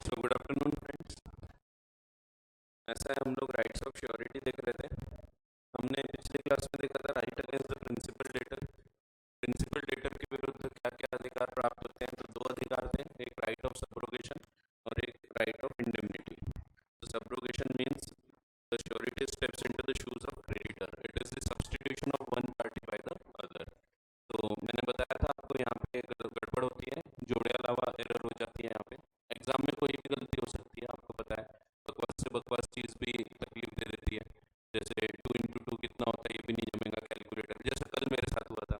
So good afternoon friends. ऐसा है, हम लोग राइट्स ऑफ श्योरिटी देख रहे थे। हमने पिछले क्लास में देखा था right against the principal debtor. Principal debtor के विरुद्ध क्या क्या अधिकार प्राप्त होते हैं, तो दो अधिकार थे, एक राइट ऑफ सब्रोगेशन और एक राइट ऑफ इंडेमनिटी। तो subrogation means the surety steps into the shoes of creditor, it is the substitution of one party bye the other. तो मैंने बताया था आपको, यहाँ पे गड़बड़ होती है, जोड़े अलावा एरर हो जाती है। यहाँ पे एग्जाम में कोई भी गलती हो सकती है, आपको पता है। बकवास से बकवास चीज़ भी तकलीफ दे देती है, जैसे 2 into 2 कितना होता है ये भी नहीं जमेगा कैलकुलेटर, जैसा कल मेरे साथ हुआ था।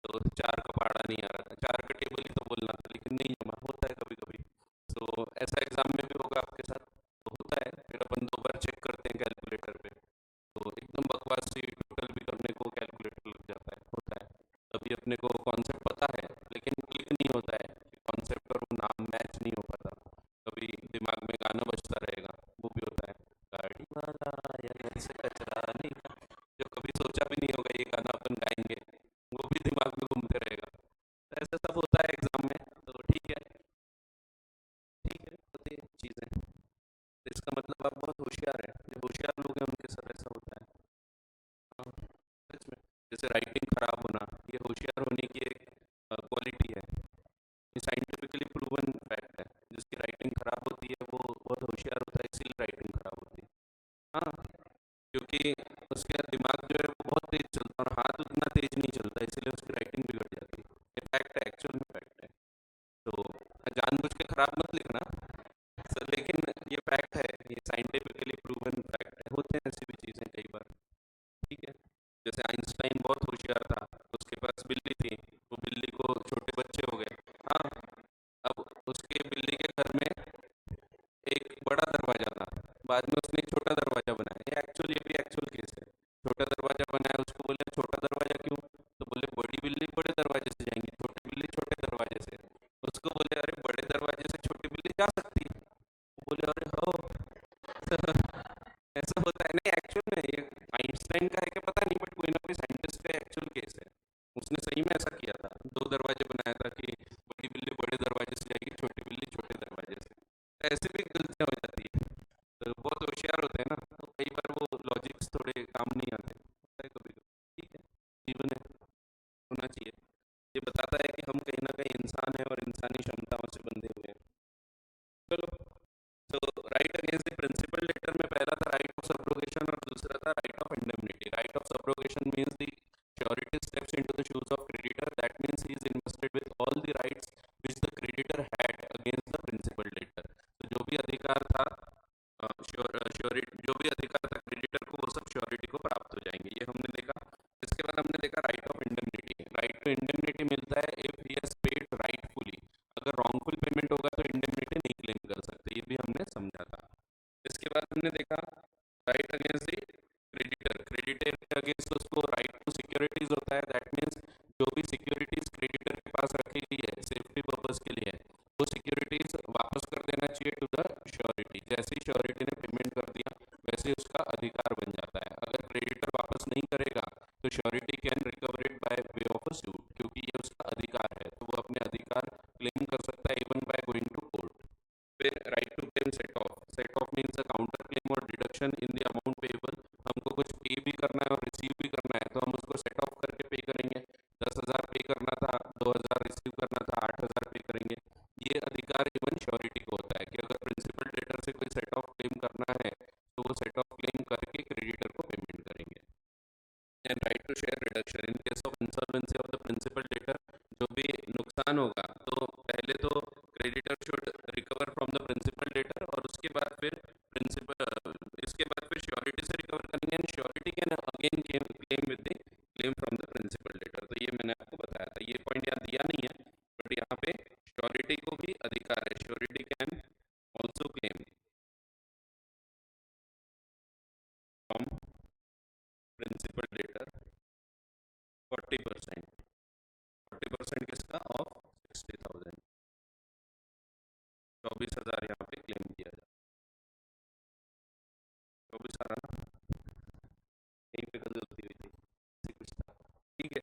तो 4 का पहाड़ा नहीं आ रहा था, 4 का टेबल ही तो बोलना था, लेकिन नहीं जमा, होता है कभी कभी। तो ऐसा एग्जाम में भी होगा आपके साथ, तो होता है। फिर अपन 2 बार चेक करते हैं कैलकुलेटर पे, तो एकदम बकवास सी टोटल भी करने को कैलकुलेटर लग जाता है, होता है। तभी अपने को कॉन्सेप्ट पता है लेकिन क्लिक नहीं होता है, कॉन्सेप्ट और वो नाम मैच नहीं हो पाता। कभी दिमाग में गाना बजता रहेगा, वो भी होता है, गाड़ी वाला या घर से कचरा निकाल, जो कभी सोचा भी नहीं होगा ये गाना अपन गाएंगे, वो भी दिमाग में घूमते रहेगा। तो ऐसा सब होता है एग्जाम में, तो ठीक है, ठीक है, होती है चीज़ें। तो इसका मतलब आप बहुत होशियार हैं, जो होशियार लोग हैं उनके साथ ऐसा होता है। हाँ, सच में। जैसे राइटिंग खराब होना, ये होशियार होने की एक क्वालिटी है, ये साइंटिफिकली प्रूवन फैक्ट है। जिसकी राइटिंग खराब होती है वो बहुत होशियार होता है, इसीलिए राइटिंग खराब होती है। हाँ, क्योंकि उसका दिमाग जो है वो बहुत तेज चलता है और हाथ उतना तेज नहीं चलता, इसीलिए उसकी राइटिंग बिगड़ जाती है। ये फैक्ट है, एक्चुअल में फैक्ट है। तो जानबूझ के खराब मत लिखना सर, लेकिन ये फैक्ट है, ये साइंटिफिकली प्रूवन फैक्ट है, होते हैं ऐसी भी चीज़ें कई बार। ठीक है, जैसे आइंस्टाइन बहुत होशियार था, उसके पास बिल्ली थी, वो बिल्ली को छोटे बच्चे हो गए। हाँ, अब उसके बिल्ली के घर में एक बड़ा दरवाजा था, बाद में उसने एक छोटा दरवाजा बनाया, ये भी एक्चुअल केस है। छोटा दरवाजा बनाया, उसको बोले छोटा दरवाजा क्यों, तो बोले बड़ी बिल्ली बड़े दरवाजे से जाएंगी, छोटी बिल्ली छोटे दरवाजे से। उसको बोले अरे बड़े दरवाजे से छोटी बिल्ली जा सकती है, वो बोले अरे हो ऐसा होता है। नहीं, एक्चुअल में ये आइंस्टाइन का है कि पता नहीं, बट कोई ना कोई साइंटिस्ट का एक्चुअल केस है, उसने सही में ऐसा किया था, 2 दरवाजे बनाया था कि बड़ी बिल्ली बड़े दरवाजे से जाएगी, छोटी बिल्ली छोटे दरवाजे से। तो ऐसे भी गलतियां हो जाती है, तो बहुत होशियार होते हैं ना, तो कई बार वो लॉजिक्स थोड़े काम नहीं आते, होता है कभी कभी। ठीक है, जीवन है, होना चाहिए। ये बताता है कि हम कहीं ना कहीं इंसान है और इंसानी क्षमताओं से बंधे हुए हैं। चलो, तो right against the principal debtor में पहला था राइट ऑफ सब्रोगेशन और दूसरा था right of indemnity. Right of subrogation means the surety steps into the shoes of creditor, that means he is invested with all the rights which the creditor had against the principal debtor. तो जो भी अधिकार था, surety जो भी अधिकार था creditor को, वो सब श्योरिटी को प्राप्त हो जाएंगे, ये हमने देखा। इसके बाद हमने देखा right of indemnity. Right to indemnity मिलता है if he has paid rightfully, अगर रॉन्गफुल पेमेंट होगा तो इंडेमनिटी नहीं क्लेम कर सकते, ये भी हमने समझा था। इसके बाद हमने देखा right against the creditor. Creditor के अगेंस्ट उसको राइट टू सिक्योरिटीज होता है, दैट मींस जो भी सिक्योरिटीज क्रेडिटर के पास रखी गई है सेफ्टी पर्पज के लिए, वो सिक्योरिटीज वापस कर देना चाहिए टू द श्योरिटी। जैसे ही श्योरिटी ने पेमेंट कर दिया वैसे ही उसका अधिकार बन जाता है। अगर क्रेडिटर वापस नहीं करेगा तो surety can recover it by way of a suit, क्योंकि ये उसका अधिकार है, तो वो अपने अधिकार क्लेम कर सकता है even by going to court. फिर right to claim set off. Set off means a counter claim और deduction in the amount payable. हमको कुछ पे भी करना है और रिसीव भी करना है, तो हम उसको सेट ऑफ करके पे करेंगे। 10,000 पे करना था, 2,000 रिसीव करना था, 8,000 पे करेंगे। ये अधिकार इवन श्योरिटी को होता है कि अगर प्रिंसिपल डेटर से कोई सेट ऑफ क्लेम करना है तो वो सेट ऑफ क्लेम करके क्रेडिटर को पेमेंट करेंगे। And right to share reduction in case of insolvency of the principal debtor. जो भी नुकसान होगा तो पहले तो creditor should recover from the principal debtor, और उसके बाद फिर प्रिंसिपल, इसके बाद फिर श्योरिटी से रिकवर करेंगे, and surety can again claim with the claim from the principal debtor. तो ये मैंने आपको बताया था, ये पॉइंट यहाँ दिया नहीं है, बट यहाँ पे श्योरिटी को भी अधिकार है, surety can also claim from principal debtor 40%। 40% किसका, ऑफ 60,000, 24,000 यहाँ पे क्लेम किया जाए। 24 आ रहा ना, कहीं पे गलती हुई थी, ऐसे कुछ था। ठीक है,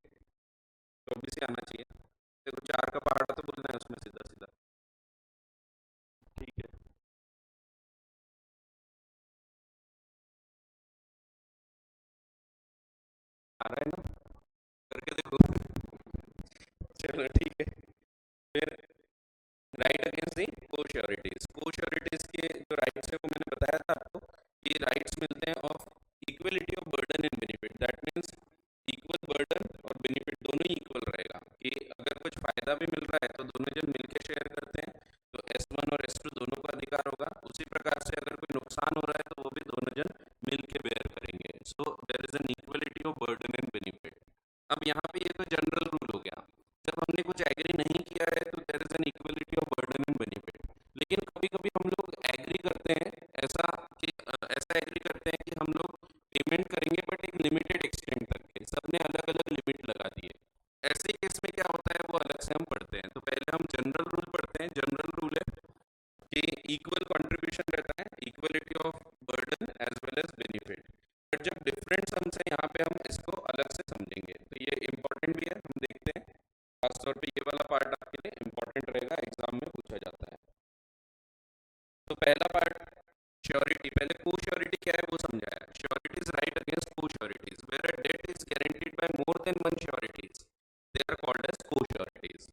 24 ही आना चाहिए। देखो 4 का पहाड़ा तो बोलना है उसमें सीधा सीधा। ठीक है, आ रहा है ना, करके देखो। चलो ठीक है। फिर राइट अगेंस्ट दी को श्योरिटीज, को श्योरिटीज के जो राइट्स है वो मैंने बताया था आपको, ये राइट्स मिलते हैं of equality of burden and benefit. That means equal burden और बेनिफिट दोनों ही इक्वल रहेगा, कि अगर कुछ फायदा भी मिल रहा है तो दोनों जन मिलकर शेयर करते हैं, तो S1 और S2 दोनों का अधिकार होगा। उसी प्रकार से अगर कोई नुकसान हो रहा है तो वो भी दोनों जन मिलकर बेयर करेंगे। So there is an equality of burden and benefit. अब यहाँ पे ये तो जनरल रूल हो गया। जब हमने कुछ एग्री नहीं किया है तो there is an equality of burden and benefit. लेकिन कभी कभी हम लोग एग्री करते हैं ऐसा कि ऐसा एग्री करते हैं कि हम लोग पेमेंट करेंगे बट एक लिमिटेड एक्सटेंट तक के, सबने अलग अलग लिमिट लगा दी है। ऐसे केस में क्या होता है वो अलग से हम पढ़ते हैं। तो पहले हम जनरल रूल पढ़ते हैं। जनरल रूल है कि इक्वल कंट्रीब्यूशन रहता है, equality of burden as well as benefit. But जब डिफरेंट सम्स है यहाँ पे हम इसको अलग से समझेंगे, तो ये इंपॉर्टेंट भी है, हम देखते हैं। खासतौर पे ये वाला पार्ट आपके लिए इंपॉर्टेंट रहेगा, एग्जाम में पूछा जाता है। तो पहला पार्ट श्योरिटी, पहले को श्योरिटी क्या है वो समझाया। Surety is right against co-sureties where a debt is guaranteed by more than one sureties, they are called as co-sureties.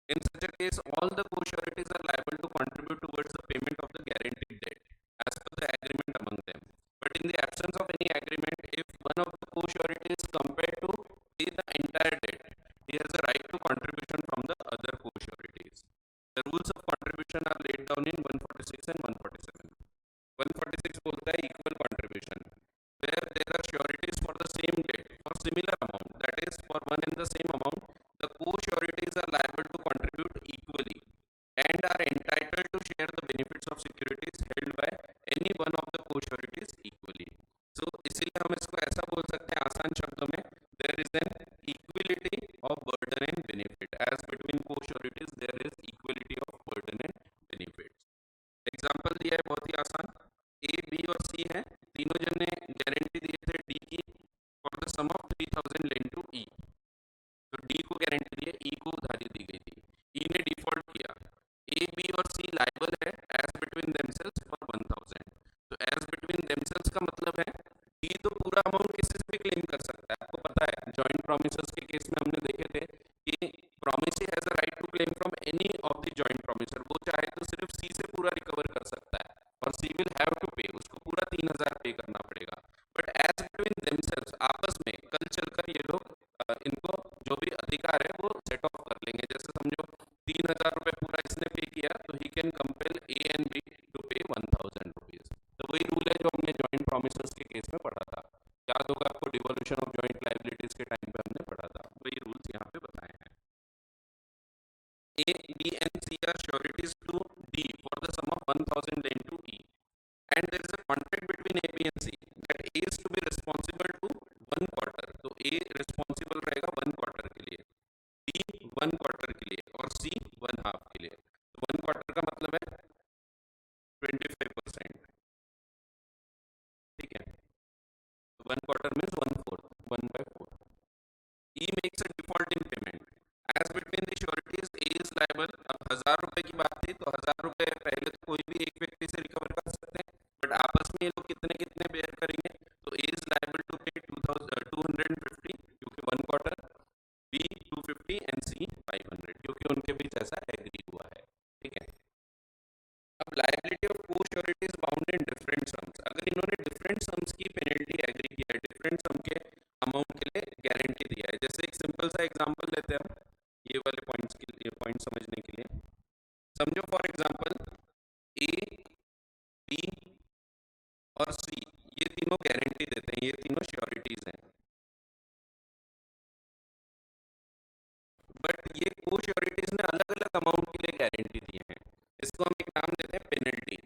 In such a case, all the co-sureties are liable to contribute towards the payment of the guaranteed debt as per the agreement among them. But in the absence of any agreement, if one of the co-sureties compelled to pay the entire debt, he has a right to contribution from the other co-sureties. The rules of contribution are laid down in 146 and 147. 146 बोलता है equal contribution, where there are sureties for the same debt for similar amount, that is for one and the same amount, the co-sureties are liable to contribute equally and are entitled to share the benefits of securities held by any one of the co-sureties equally. So इसीलिए हम इसको ऐसा बोल सकते हैं आसान शब्दों में, there is an equality of burden and benefit, as between co-sureties there is equality of burden and benefits. Example दिया है बहुत ही आसान, ए बी और सी है, तीनों जन ने गारंटी दिए थे डी की for the sum of 3000 lent to E. तो डी को गारंटी दी है, ई को उधारी दी गई थी, ई ने डिफॉल्ट किया। ए बी और सी लायबल है एज बिटवीन देमसेल्स फॉर 1000। तो एज बिटवीन देमसेल्स का मतलब है डी तो पूरा अमाउंट किसी से भी क्लेम कर सकता है। आपको पता है जॉइंट प्रोमिसर्स के केस में हमने देखे थे कि promissory has a right to claim from any of the joint promisor. वो चाहे तो सिर्फ सी से पूरा रिकवर कर सकता है और सी विल हैव टू पे, उसको पूरा 3000 पे करना पड़ेगा। बट एज बिटवीन देमसेल्स आपस में कल चलकर ये लोग इनको जो भी अधिकार है वो सेट ऑफ कर लेंगे। जैसे समझो 3000 रुपये पूरा इसने पे किया तो he can compel A and B to pay 1000 rupees. तो वही रूल है जो हमने जॉइंट प्रोमिसर्स के केस में पढ़ा था, याद होगा आपको, डिवोल्यूशन ऑफ जॉइंट लायबिलिटीज के टाइम पे हमने पढ़ा था, वही रूल्स यहाँ पे बताए हैं। A, B and C are sureties to D for the sum of 1000 lent to E, and there is a contract between A, B and C that A is to be responsible to 1 quarter. तो A responsible रहेगा 1 quarter के लिए, B 1 quarter के लिए और C 1/2 के लिए। तो 1 quarter का मतलब है 25%, ठीक है। तो 1 quarter means 1/4, 1/4। E makes a default in payment. As between the sureties, A is liable. अब 1000 रुपए की बात थी तो 1000 रुपए पहले तो कोई भी एक व्यक्ति से रिकवर कर सकते हैं, बट आपस में ये लोग कितने कितने बेयर करेंगे। तो A is liable to pay 250 क्योंकि 1 quarter, B 250 and C 500 क्योंकि उनके बीच ऐसा एग्री हुआ है, ठीक है। अब लायबिलिटी ऑफ को sureties bound in different sums, अगर इन्होंने डिफरेंट सम्स की पेनल्टी एग्री किया है, डिफरेंट सम के अमाउंट के लिए गारंटी दिया है। जैसे एक सिंपल सा एग्जांपल लेते हैं हम ये वाले पॉइंट्स के लिए, पॉइंट समझने के लिए। समझो फॉर एग्जांपल ए, बी और सी ये तीनों गारंटी देते हैं, ये तीनों श्योरिटीज हैं, बट ये को श्योरिटीज ने अलग अलग अमाउंट के लिए गारंटी दी है। इसको हम एक नाम देते हैं पेनल्टी।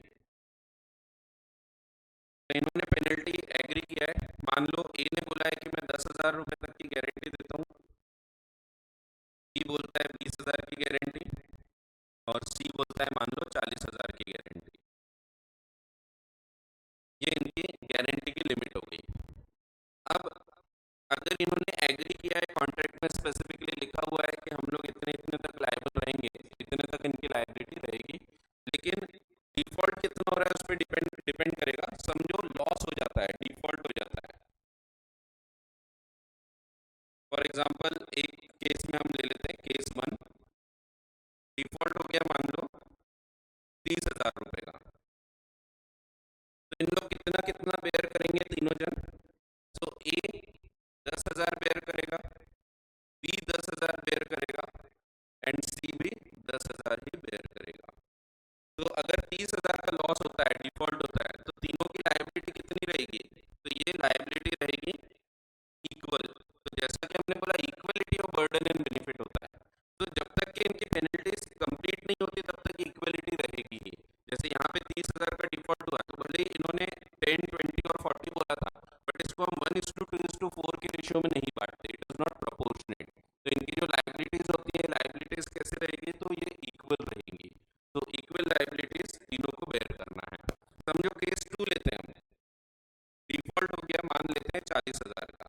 तो इन्होंने पेनल्टी एग्री किया है, मान लो ए ने बोला है कि मैं 10,000 रुपए तक की गारंटी देता हूँ, बी बोलता है 20,000 की गारंटी और सी बोलता है मान लो 40,000 की गारंटी। ये इनकी गारंटी की लिमिट हो गई। अब अगर इन्होंने एग्री किया है, कॉन्ट्रैक्ट में स्पेसिफिकली लिखा हुआ है कि हम लोग इतने इतने तक लायबल रहेंगे, इतने तक इनकी लायबिलिटी रहेगी, लेकिन डिफॉल्ट कितना हो रहा है उस पर डिपेंड डिपेंड करेगा। समझो लॉस हो जाता है, डिफॉल्ट हो जाता है, डिफॉल्ट हो गया मान लो 30,000 रुपए का, तो इन लोग कितना कितना बेयर करेंगे तीनों जन। सो ए 10,000 बेयर करेगा, बी 10,000 बेयर करेगा एंड सी भी 10,000 ही बेयर करेगा। तो अगर 30,000 का लॉस होता है, डिफॉल्ट होता है, तो तीनों की लायबिलिटी कितनी रहेगी, तो ये लायबिलिटी रहेगी इक्वल। तो जैसा कि हमने बोला equality of burden and benefit होता है, तो जब तक कि इनकी पेनल्टीज कंप्लीट नहीं होती तब तक इक्वलिटी रहेगी ही। जैसे यहाँ पे 30,000 का डिफॉल्ट हुआ, तो भले ही इन्होंने 10, 20 और 40 बोला था, बट इसको हम 1:2:4 के रेशियो में नहीं बांटते, इट इज नॉट प्रोपोर्शनेट। तो इनकी जो लायबिलिटीज होती है, लायबिलिटीज कैसे रहेगी, तो ये इक्वल रहेंगी। तो इक्वल लायबिलिटीज तीनों को बेयर करना है। समझो केस 2 लेते हैं हम, डिफॉल्ट हो गया मान लेते हैं 40,000 का,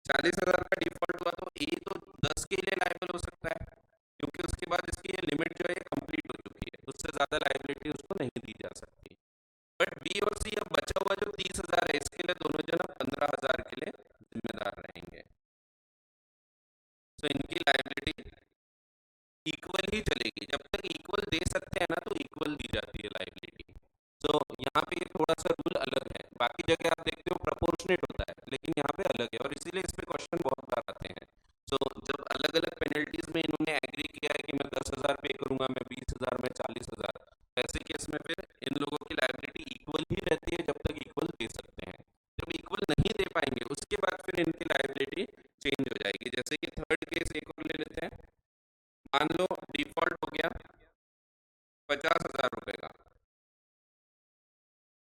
40,000 का डिफॉल्ट हुआ, तो ए तो 10 के लिए लायबल हो सकता है, क्योंकि उसके बाद इसकी ये लिमिट जो है कंप्लीट हो चुकी है, उससे ज्यादा लायबिलिटी उसको नहीं दी जा सकती। बट बी और सी अब बचा हुआ जो 30,000 है, इसके लिए दोनों जन 15,000 के लिए जिम्मेदार रहेंगे। तो इनकी लायबिलिटी इक्वल ही चलेगी, जब तक इक्वल दे सकते हैं ना तो इक्वल दी जाती है लायबिलिटी। तो यहाँ पे ये थोड़ा सा रूल अलग है, बाकी जगह आप देखते हो प्रोपोर्शनेट होता है, लेकिन यहाँ पे अलग है और इसीलिए इस पे क्वेश्चन बहुत बार आते हैं। तो जब अलग अलग पेनल्टीज में इन्होंने एग्री किया है कि मैं 10,000 पे करूंगा, मैं 20,000, मैं 40,000, ऐसे केस में फिर इन लोगों की लायबिलिटी इक्वल ही रहती है जब तक इक्वल दे सकते हैं। जब इक्वल नहीं दे पाएंगे उसके बाद फिर इनकी लायबिलिटी चेंज हो जाएगी। जैसे कि थर्ड केस एक और ले लेते हैं, मान लो डिफॉल्ट हो गया 50,000 रुपए का।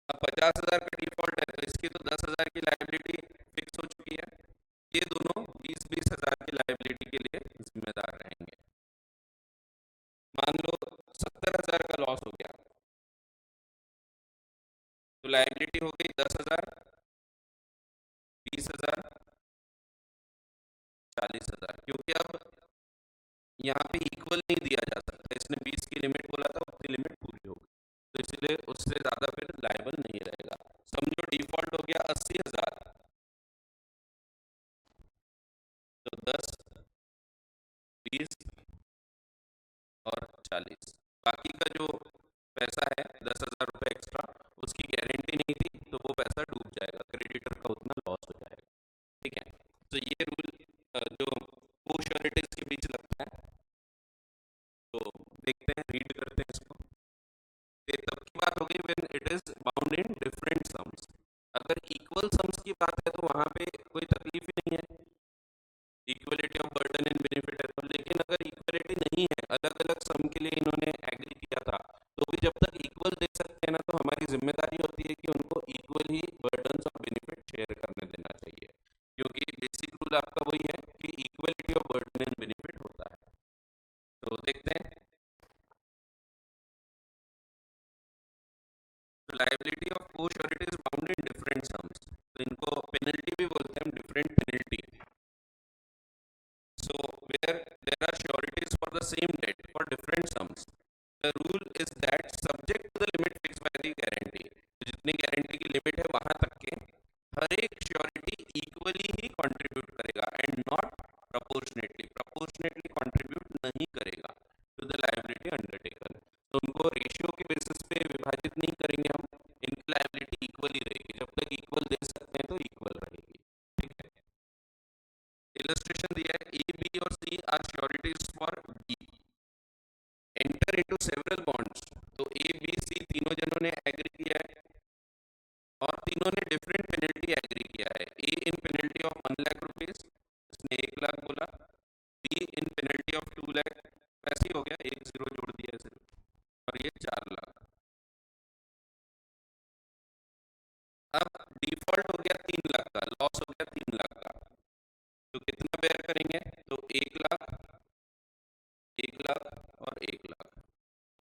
अब 50,000 का डिफॉल्ट है, तो इसकी तो 10,000 की लायबिलिटी फिक्स हो चुकी है, ये दोनों 20,000 की लायबिलिटी के लिए जिम्मेदार रहेंगे। मान लो 70,000 का लॉस हो गया, तो लायबिलिटी हो गई 10,000, 20,000, 40,000, क्योंकि अब यहाँ पे इक्वल नहीं दिया जा सकता, इसने 20 की लिमिट बोला था, उतनी लिमिट पूरी हो गई, तो इसलिए उससे ज्यादा फिर लायबल नहीं रहेगा। समझो डिफॉल्ट हो गया 80,000, तो 10, 20 और 40, बाकी का जो पैसा है 10,000 रुपये एक्स्ट्रा, उसकी गारंटी नहीं थी तो वो पैसा डूब जाएगा, क्रेडिटर का उतना लॉस हो जाएगा। ठीक है, तो ये रूल जो को श्योरिटीज के बीच लगता है, तो देखते हैं, रीड करते हैं इसको। ये तब की बात होगी when it is bound in different sums. अगर इक्वल सम्स की बात है तो वहां पे कोई तकलीफ ही नहीं है, equality of burden and benefit है तो। लेकिन अगर इक्वलिटी नहीं है, अलग अलग सम के लिए इन्होंने एग्री किया था, तो भी जब तक इक्वल दे सकते हैं ना, तो हमारी जिम्मेदारी होती है कि उनको इक्वल ही बर्डन और बेनिफिट शेयर करने देना चाहिए, क्योंकि बेसिक रूल आपका वही है कि equality of burden and benefit होता है। तो देखते हैं, लायबिलिटी ऑफ को surety is bound in different sums, तो इनको पेनल्टी भी बोलते हैं, different penalty. So where there are sureties for the same debt for different sums, the rule is that subject to the limit fixed by the guarantee, तो जितनी guarantee की limit है वहां तक के हर एक श्योरिटी इक्वली ही कंट्रीब्यूट करेगा and not proportionately contribute नहीं करेगा टू द लायबिलिटी अंडरटेकन। तो उनको रेशियो के बेसिस पे विभाजित नहीं करेंगे हम, इनकी लायबिलिटी इक्वली रहेगी, जब तक इक्वल दे सकते हैं तो इक्वल रहेगी। ठीक है, इलस्ट्रेशन दिया है, ए बी और C are sureties for B, enter into several bonds, तो ए बी सी तीनों जनों ने एग्री किया है और तीनों ने डिफरेंट पेनल्टी एग्री किया है। ए इन पेनल्टी ऑफ 1,00,000 रुपीज, इसने 1,00,000 बोला, बी इन पेनल्टी ऑफ 2,00,000, वैसे ही हो गया, एक जीरो जोड़ दिया सिर्फ, और ये 4,00,000। अब डिफॉल्ट हो गया 3,00,000 का, लॉस हो गया 3,00,000 का, तो कितना बेयर करेंगे, तो 1,00,000, 1,00,000 और 1,00,000,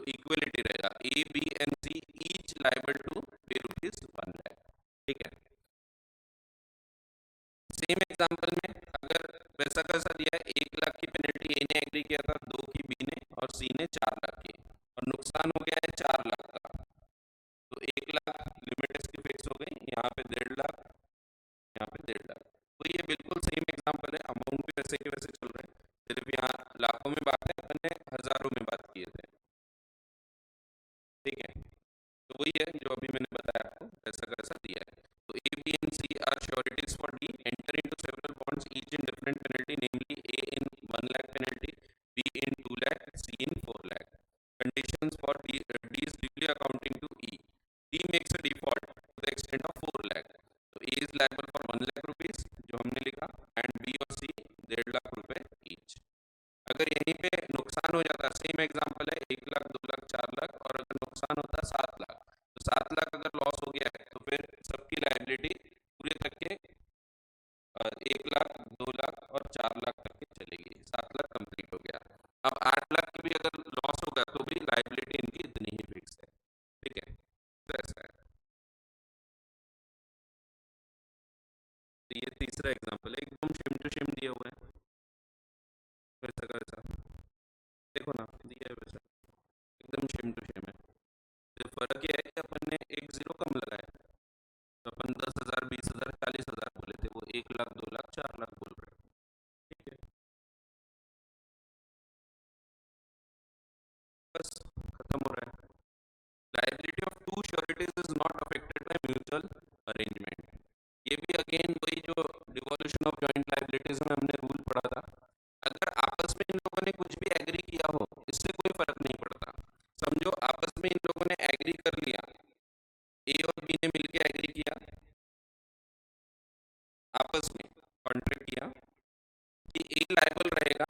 तो इक्वलिटी रहेगा, A B and C each liable to pay ₹1,00,000। ठीक है, सेम एग्जांपल में अगर वैसा कैसा दिया है, 1,00,000 की पेनल्टी ए ने एग्री किया था, 2 की बी ने और सी ने 4,00,000 की, और नुकसान हो गया है 4,00,000 का, तो 1,00,000 लिमिट इसकी फिक्स हो गई, यहाँ पे 1,50,000, यहाँ पे 1,50,000। तो ये बिल्कुल सेम एग्जांपल है, अमाउंट भी वैसे के वैसे चल रहे हैं, सिर्फ यहाँ लाखों में बात है, मैंने हजारों में बात की वही है जो अभी मैंने बताया आपको, ऐसा कैसा दिया है। तो A B and C are sureties for D, enter into several bonds each in different penalty, namely A in 1 lakh penalty, B in 2 lakh, C in 4 lakh. Conditions for D is duly accounting to E, D makes a default to the extent of 4 lakh, तो A is liable for 1 lakh rupees जो हमने लिखा, and B और सी 1.5 लाख रुपए each. अगर यहीं पे नुकसान हो जाता, सेम एग्जांपल है, 1 लाख 2 लाख 4 लाख, और अगर नुकसान होता 7 लाख, तो 7 लाख अगर लॉस हो गया है तो फिर सबकी लायबिलिटी पूरे तक के 1 लाख 2 लाख और 4 लाख तक की चलेगी, 7 लाख कंप्लीट हो गया। अब 8 लाख की भी अगर लॉस होगा तो भी लायबिलिटी इनकी इतनी ही फिक्स है, ठीक है। तो ऐसा है। तो ये तीसरा एग्जांपल है, एकदम शिम टू शिम दिया हुआ है, वैसा का वैसा, देखो ना दिया है वैसा, एकदम सेम टू सेम है। तो फर्क ये है कि अपन ने एक जीरो कम लगाया, तो अपन 10,000 20,000 40,000 बोले थे, वो 1 लाख 2 लाख 4 लाख बोल रहे हैं, ठीक है। बस खत्म हो रहा है। Liability of two sureties is not affected by mutual arrangement. ये भी अगेन वही जो डिवोल्यूशन ऑफ जॉइंट लायबिलिटीज में हमने रूल पढ़ा था, अगर आपस में इन लोगों ने कुछ भी एग्री किया हो इससे कोई फर्क नहीं पड़ता। समझो आपस में इन लोगों ने एग्री कर लिया, ए और बी ने मिलकर एग्री किया, आपस में कॉन्ट्रैक्ट किया कि ए लायबल रहेगा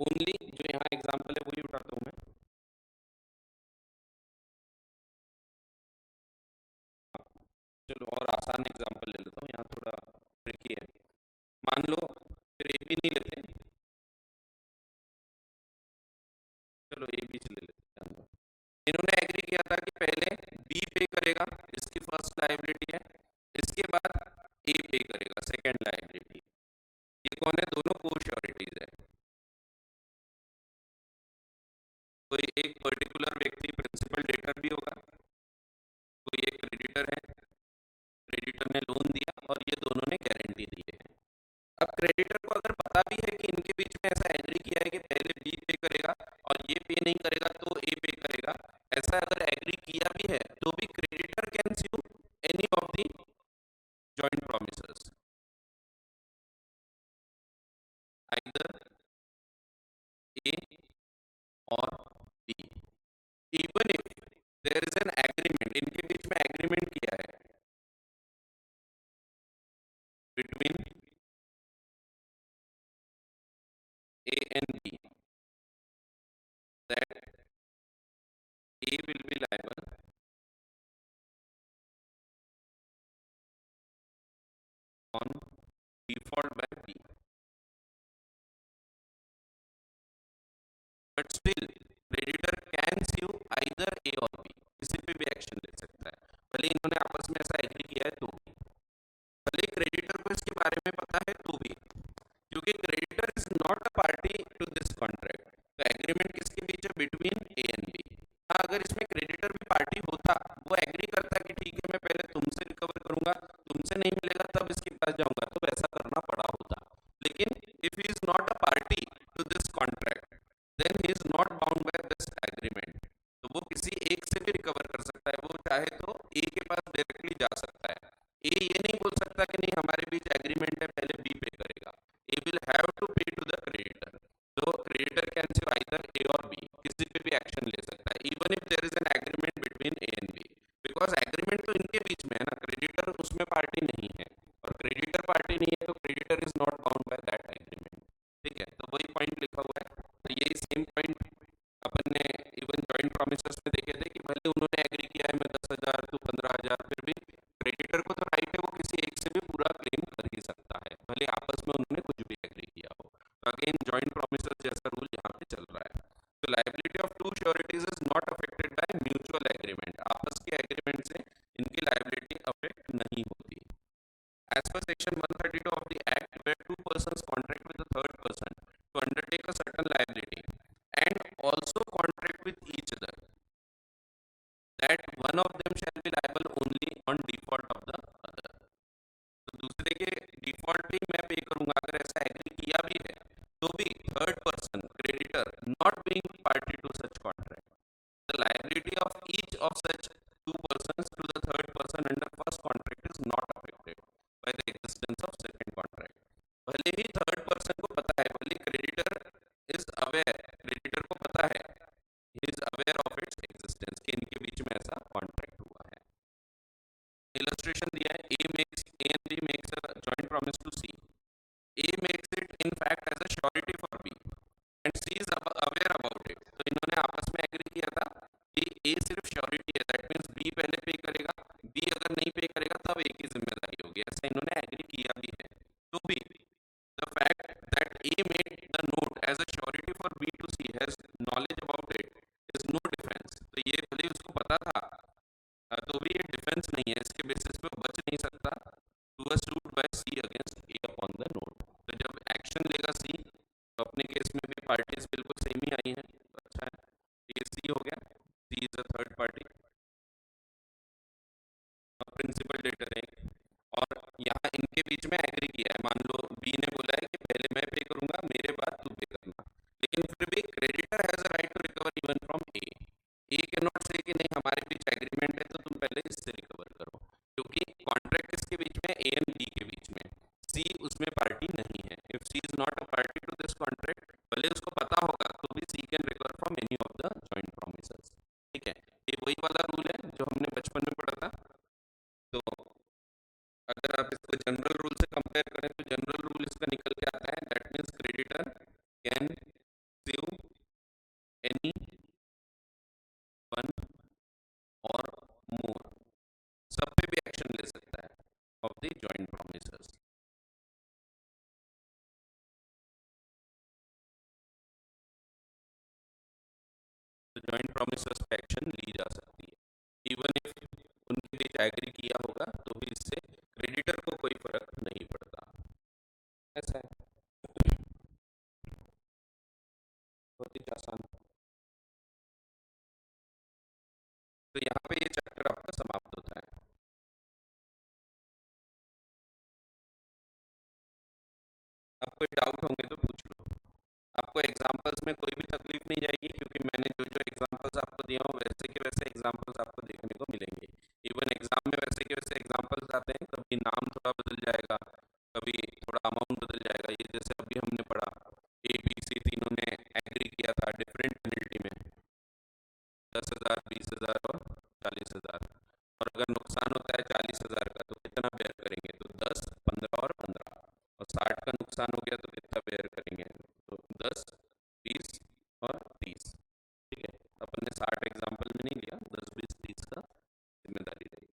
ओनली, जो यहाँ एग्जांपल है वही उठाता हूँ मैं, चलो और आसान एग्जांपल ले लेता हूँ, यहाँ थोड़ा ट्रिकी है। मान लो फिर ए बी नहीं लेते, चलो ए बी से ले लेते हैं। इन्होंने एग्री किया था कि पहले बी पे करेगा, इसकी फर्स्ट लायबिलिटी है, इसके बाद ए पे करेगा सेकंड लायबिलिटी। ये कौन है, दोनों को श्योरिटीज है। कोई एक पर्टिकुलर व्यक्ति प्रिंसिपल डेटर भी होगा, कोई एक क्रेडिटर है, क्रेडिटर ने लोन दिया और ये दोनों ने गारंटी दी है। अब क्रेडिटर को अगर पता भी है कि इनके बीच में ऐसा एग्री किया है कि पहले बी पे करेगा और ये पे नहीं करेगा तो ए पे करेगा, ऐसा अगर एग्री किया भी है तो भी creditor can sue any of the joint promises, either A और B, even if there is an agreement, इनके बीच में एग्रीमेंट किया है between A and B that A will be liable on default by B, but still creditor can sue either A or B, किसी पे भी action ले सकता है, भले इन्होंने आपस में ऐसा एग्री किया है तो भी, भले क्रेडिटर को इसके बारे में पता है तो भी, क्योंकि creditor is not a party to this contract. तो एग्रीमेंट किसके बीच है, बिटवीन ए एंड बी। हाँ, अगर इसमें क्रेडिटर भी पार्टी होता, वो एग्री करता कि ठीक है मैं पहले तुमसे रिकवर करूंगा, तुमसे नहीं मिलेगा तब इसके पास जाऊंगा, तो ऐसा करना पड़ा होता। लेकिन if he is not a party to this contract then he is not bound by this agreement, तो वो किसी एक से भी रिकवर कर सकता है, वो चाहे तो ए के पास डायरेक्टली जा सकता है। ए ये नहीं बोल सकता कि नहीं हमारे बीच एग्रीमेंट है पहले बी पे करेगा, A will have to pay to the creditor. तो creditor can sue either A और बी, किसी पे भी एक्शन ले सकता है even if there is an agreement between A and B, because agreement तो इनके बीच में है ना, क्रेडिटर उसमें पार्टी नहीं है, और क्रेडिटर पार्टी नहीं है तो creditor is not bound by that agreement, ठीक है। तो वही पॉइंट लिखा हुआ है, तो यही सेम पॉइंट अपन ने इवन जॉइंट प्रोमिसेस में देखे थे कि भले उन्होंने एग्री किया है मैं 10,000 तू 15,000, फिर भी क्रेडिटर को तो राइट है वो किसी एक से भी पूरा क्लेम कर ही सकता है, भले आपस में उन्होंने कुछ भी एग्री किया हो। तो अगेन जॉइंट प्रोमिसेस जैसा रूल यहाँ पे चल रहा है। तो liability of two sureties is not affected by mutual agreement, आपस के एग्रीमेंट से इनकी लायबिलिटी अफेक्ट नहीं होती। As per section 132 of the act, where two persons contract with a third person to undertake a certain liability and also contract with each other, that one of them shall be liable only on default of the other। तो दूसरे के default भी मैं पे करूंगा, अगर ऐसा agree किया भी है तो भी third person creditor not being party to such contract, the liability of each of such two persons to the third person under first contract is not affected by the existence of second contract. भले ही third person को पता है, भले creditor is aware, creditor को पता है, he is aware of its existence कि इनके बीच में ऐसा कॉन्ट्रैक्ट हुआ है। इलस्ट्रेशन दिया है, A and B makes a joint promise to C, A makes it in fact as a surety for B and C is aware about it. तो इन्होंने आपस में एग्री किया था कि ए सिर्फ श्योरिटी है, दैट मींस बी पहले पे करेगा, बी अगर नहीं पे करेगा तब ए की जिम्मेदारी होगी, ऐसा इन्होंने एग्री किया भी है। तो भी the fact that A made the note as a surety for B to C has knowledge about it is no defense। तो ये भले उसको पता था तो भी ये डिफेंस नहीं है, इसके बेसिस पे बच नहीं सकता to a suit by C against A upon the note. तो जब एक्शन लेगा सी, तो अपने केस में भी पार्टीज बिल्कुल सेम ही आई हैं, तो अच्छा है, ये सी हो गया, C is a third party. Principal debtor है, और यहाँ इनके बीच में एग्री किया है, मान लो बी ने बोला है कि पहले मैं पे करूंगा, मेरे बाद तू पे करना, लेकिन फिर भी creditor has a right to recover even from A. A can not say कि नहीं हमारे बीच एग्रीमेंट है तो तुम पहले इससे रिकवर करो, क्योंकि कॉन्ट्रैक्ट किसके बीच में, ए एंड बी के बीच में, सी उसमें पार्टी नहीं है। If C is not a party to this contract, भले उसको पता होगा तो भी C can recover from any of the joint promises. ठीक है, ये वही वाला रूल है जो हमने बचपन में पढ़ा था। तो अगर आप इसको जनरल रूल से कंपेयर करें तो जनरल रूल इसका निकल के आता है, that means creditor can sue any one or more, सब पे भी एक्शन ले सकता है ऑफ द जॉइंट प्रोमिसेस। तो जॉइंट प्रोमिसेस पे एक्शन ली जा सकती है, इवन इफ उनके बीच एग्री किया होगा तो भी इससे क्रेडिटर को कोई फर्क नहीं पड़ता, ऐसा है। बहुत ही आसान। तो यहाँ पे ये चैप्टर आपका समाप्त होता है। अब कोई डाउट होंगे तो पूछ लो। आपको एग्जांपल्स में कोई भी तकलीफ नहीं जाएगी, क्योंकि मैंने जो जो एग्जांपल्स आपको दिया हो वैसे के वैसे एग्जांपल्स आपको देखने को मिलेंगे। इवन एग्जाम में वैसे के वैसे एग्जांपल्स आते हैं, कभी नाम थोड़ा बदल जाएगा, कभी थोड़ा अमाउंट बदल जाएगा। ये जैसे अभी हमने पढ़ा, ए बी सी तीनों ने एग्री किया था डिफरेंट पेनल्टी में, 10,000, 20,000 और 40,000, और अगर नुकसान होता है 40,000 का तो कितना बेयर करेंगे, तो 10, 15 और 15, और 60 का नुकसान हो गया तो कितना बेयर करेंगे, तो 10, 20 और 30। ठीक है, अपन ने 60 एग्जाम्पल में नहीं लिया, 10, 20, 30 का जिम्मेदारी रही।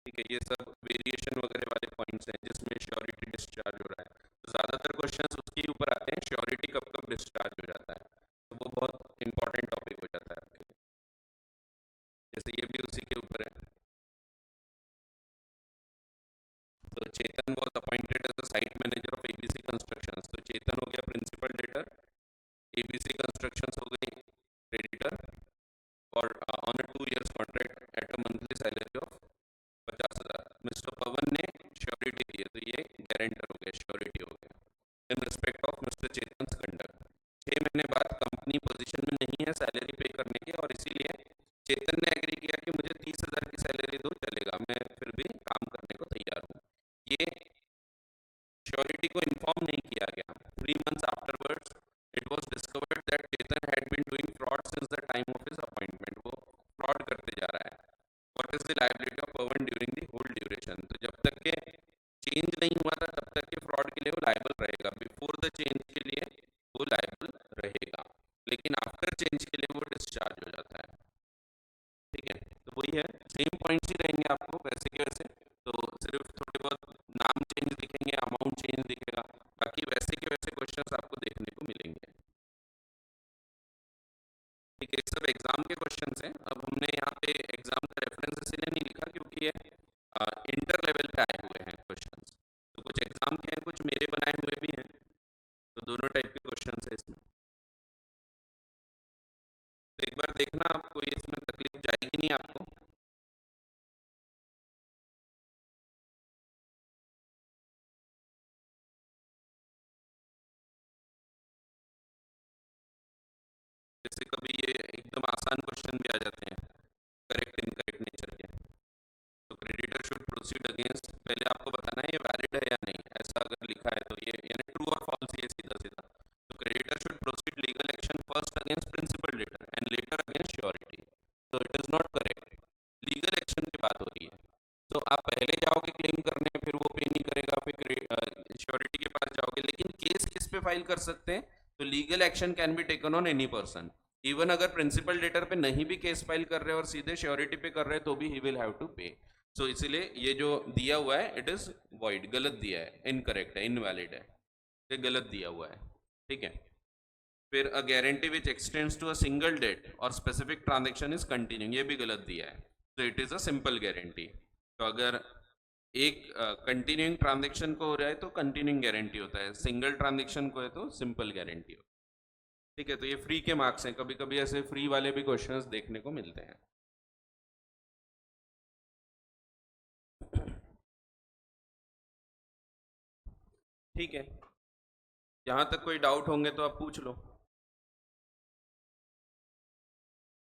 ठीक है, ये सब वेरिएशन वगैरह वाले पॉइंट्स हैं जिसमें श्योरिटी डिस्चार्ज हो रहा है, तो ज़्यादातर क्वेश्चंस उसके ऊपर आते हैं, श्योरिटी कब कब डिस्चार्ज हो जाता है, तो वो बहुत इंपॉर्टेंट टॉपिक हो जाता है आपके लिए। जैसे ये भी उसी के ऊपर है। तो चेतन was appointed as the site manager of ABC Constructions, तो चेतन हो गया प्रिंसिपल डेटर, ABC Constructions हो गई क्रेडिटर, और on a 2 years contract at a monthly salary of 50,000। Mister Pawan ने श्योरिटी दी है, तो ये गारंटर हो गया, श्योरिटी हो गया in respect of mister Chetan conduct. 6 महीने बाद कंपनी पोजीशन में नहीं है सैलरी पे करने की, और इसीलिए चेतन ने एग्री किया कि मुझे 30,000 की सैलरी दो, चलेगा, मैं फिर भी काम करने को तैयार हूँ। ये श्योरिटी को इन्फॉर्म नहीं किया गया। 3 months afterwards it was discovered that Chetan had been doing fraud since the time of his appointment, वो फ्रॉड करते जा रहा है। What is the liability of Pavan during the whole duration, तो जब तक के चेंज नहीं हुआ था तब तक के फ्रॉड के लिए वो लायबल रहेगा, बिफोर द चेंज के लिए वो लायबल रहेगा, लेकिन आफ्टर चेंज के लिए वो डिस्चार्ज हो जाता है। ठीक है, तो वही है, सेम पॉइंट्स ही रहेंगे आपको वैसे के वैसे, तो सिर्फ थोड़े बहुत नाम चेंज दिखेंगे, अमाउंट चेंज दिखेगा, बाकी वैसे के वैसे क्वेश्चंस आपको देखने को मिलेंगे। ठीक है, सब एग्जाम के क्वेश्चंस हैं। अब हमने यहाँ पे एग्जाम का रेफरेंस इसलिए नहीं लिखा क्योंकि ये इंटर लेवल पे आए हुए हैं क्वेश्चंस, तो कुछ एग्जाम के हैं, कुछ मेरे बनाए हुए भी हैं, तो दोनों टाइप के क्वेश्चंस है इसमें। तो एक बार देखना, आप कोई इसमें तकलीफ जाएगी नहीं आपको। जैसे कभी ये एकदम आसान क्वेश्चन भी आ जाते हैं, प्रोसीड अगेंस्ट, पहले आपको बताना है ये वैलिड है या नहीं, ऐसा अगर लिखा है तो ये यानी ट्रू और फॉल्स, ये सीधा सीधा। तो creditor should proceed legal action first against principal debtor and later against surety, तो it is not correct. Legal action की बात हो रही है, तो आप पहले जाओगे क्लेम करने, फिर वो पे नहीं करेगा, फिर श्योरिटी के पास जाओगे, लेकिन केस किस पे फाइल कर सकते हैं, तो legal action can be taken on any person. Even अगर प्रिंसिपल डेटर पे नहीं भी केस फाइल कर रहे हैं और सीधे श्योरिटी पे कर रहे हैं तो भी ही विल हैव टू पे। सो इसीलिए ये जो दिया हुआ है इट इज वॉइड, गलत दिया है, इनकरेक्ट है, इनवैलिड है, ये गलत दिया हुआ है, ठीक है। फिर a guarantee which extends to a single debt और स्पेसिफिक ट्रांजेक्शन इज कंटिन्यूइंग, ये भी गलत दिया है, तो it is a simple guarantee. तो अगर एक कंटिन्यूइंग ट्रांजेक्शन को हो रहा है तो कंटिन्यूइंग गारंटी होता है, सिंगल ट्रांजेक्शन को है तो सिंपल गारंटी होता है, ठीक है। तो ये फ्री के मार्क्स हैं, कभी कभी ऐसे फ्री वाले भी क्वेश्चंस देखने को मिलते हैं। ठीक है, यहाँ तक कोई डाउट होंगे तो आप पूछ लो,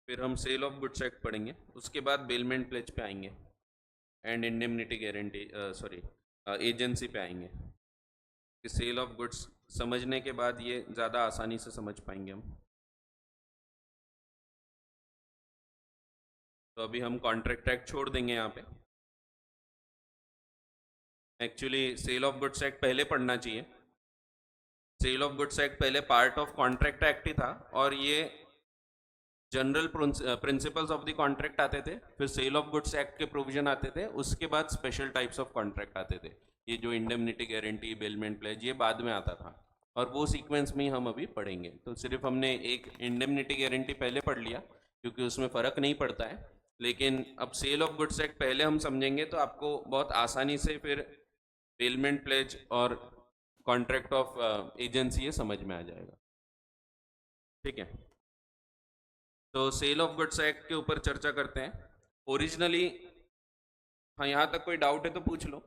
फिर हम सेल ऑफ गुड्स एक्ट पढ़ेंगे, उसके बाद बेलमेंट प्लेज पे आएंगे and indemnity guarantee, sorry agency पे आएंगे। कि सेल ऑफ गुड्स समझने के बाद ये ज़्यादा आसानी से समझ पाएंगे हम। तो अभी हम कॉन्ट्रैक्ट एक्ट छोड़ देंगे यहाँ पे। Actually sale of goods act पहले पढ़ना चाहिए, सेल ऑफ गुड्स एक्ट पहले पार्ट ऑफ कॉन्ट्रैक्ट एक्ट ही था, और ये general principles of the contract आते थे, फिर सेल ऑफ गुड्स एक्ट के प्रोविजन आते थे, उसके बाद स्पेशल टाइप्स ऑफ कॉन्ट्रैक्ट आते थे, ये जो इंडेमनिटी गारंटी, बेलमेंट प्लेज, ये बाद में आता था, और वो सीक्वेंस में ही हम अभी पढ़ेंगे। तो सिर्फ हमने एक इंडेमनिटी गारंटी पहले पढ़ लिया क्योंकि उसमें फ़र्क नहीं पड़ता है, लेकिन अब सेल ऑफ गुड्स एक्ट पहले हम समझेंगे तो आपको बहुत आसानी से फिर बेलमेंट प्लेज और कॉन्ट्रैक्ट ऑफ एजेंसी ये समझ में आ जाएगा, ठीक है। तो सेल ऑफ गुड्स एक्ट के ऊपर चर्चा करते हैं। ओरिजिनली, हाँ यहाँ तक कोई डाउट है तो पूछ लो,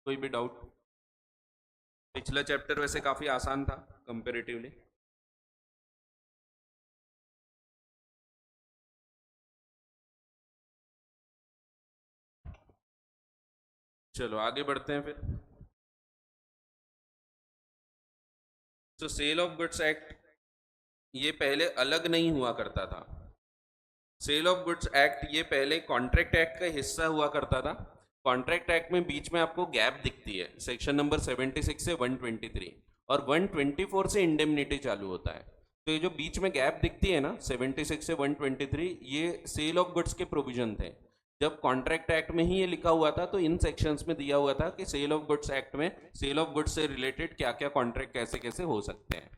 कोई भी डाउट। पिछला चैप्टर वैसे काफ़ी आसान था कंपेरेटिवली। चलो आगे बढ़ते हैं फिर। तो सेल ऑफ गुड्स एक्ट ये पहले अलग नहीं हुआ करता था, सेल ऑफ गुड्स एक्ट ये पहले कॉन्ट्रैक्ट एक्ट का हिस्सा हुआ करता था। कॉन्ट्रैक्ट एक्ट में बीच में आपको गैप दिखती है, सेक्शन नंबर 76 से 123, और 124 से इंडेमनिटी चालू होता है। तो ये जो बीच में गैप दिखती है ना 76 से 123, ये सेल ऑफ गुड्स के प्रोविजन थे। जब कॉन्ट्रैक्ट एक्ट में ही ये लिखा हुआ था तो इन सेक्शंस में दिया हुआ था कि सेल ऑफ गुड्स एक्ट में सेल ऑफ गुड्स से रिलेटेड क्या क्या कॉन्ट्रैक्ट कैसे कैसे हो सकते हैं।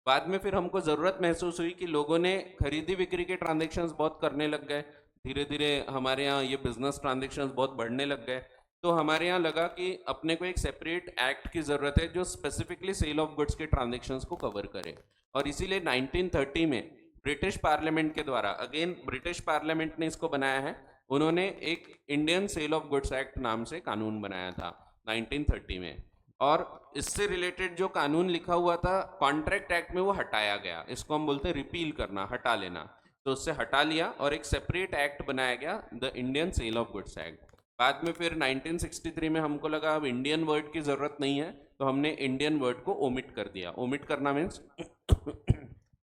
बाद में फिर हमको ज़रूरत महसूस हुई कि लोगों ने खरीदी बिक्री के ट्रांजेक्शन्स बहुत करने लग गए, धीरे धीरे हमारे यहाँ ये बिजनेस ट्रांजेक्शन्स बहुत बढ़ने लग गए, तो हमारे यहाँ लगा कि अपने को एक सेपरेट एक्ट की ज़रूरत है जो स्पेसिफिकली सेल ऑफ गुड्स के ट्रांजेक्शन्स को कवर करे। और इसीलिए 1930 में ब्रिटिश पार्लियामेंट के द्वारा, अगेन ब्रिटिश पार्लियामेंट ने इसको बनाया है, उन्होंने एक Indian sale of goods act नाम से कानून बनाया था 1930 में, और इससे रिलेटेड जो कानून लिखा हुआ था कॉन्ट्रैक्ट एक्ट में वो हटाया गया, इसको हम बोलते हैं रिपील करना, हटा लेना। तो उससे हटा लिया और एक सेपरेट एक्ट बनाया गया, the Indian sale of goods act. बाद में फिर 1963 में हमको लगा अब इंडियन वर्ड की ज़रूरत नहीं है, तो हमने इंडियन वर्ड को ओमिट कर दिया। ओमिट करना मीन्स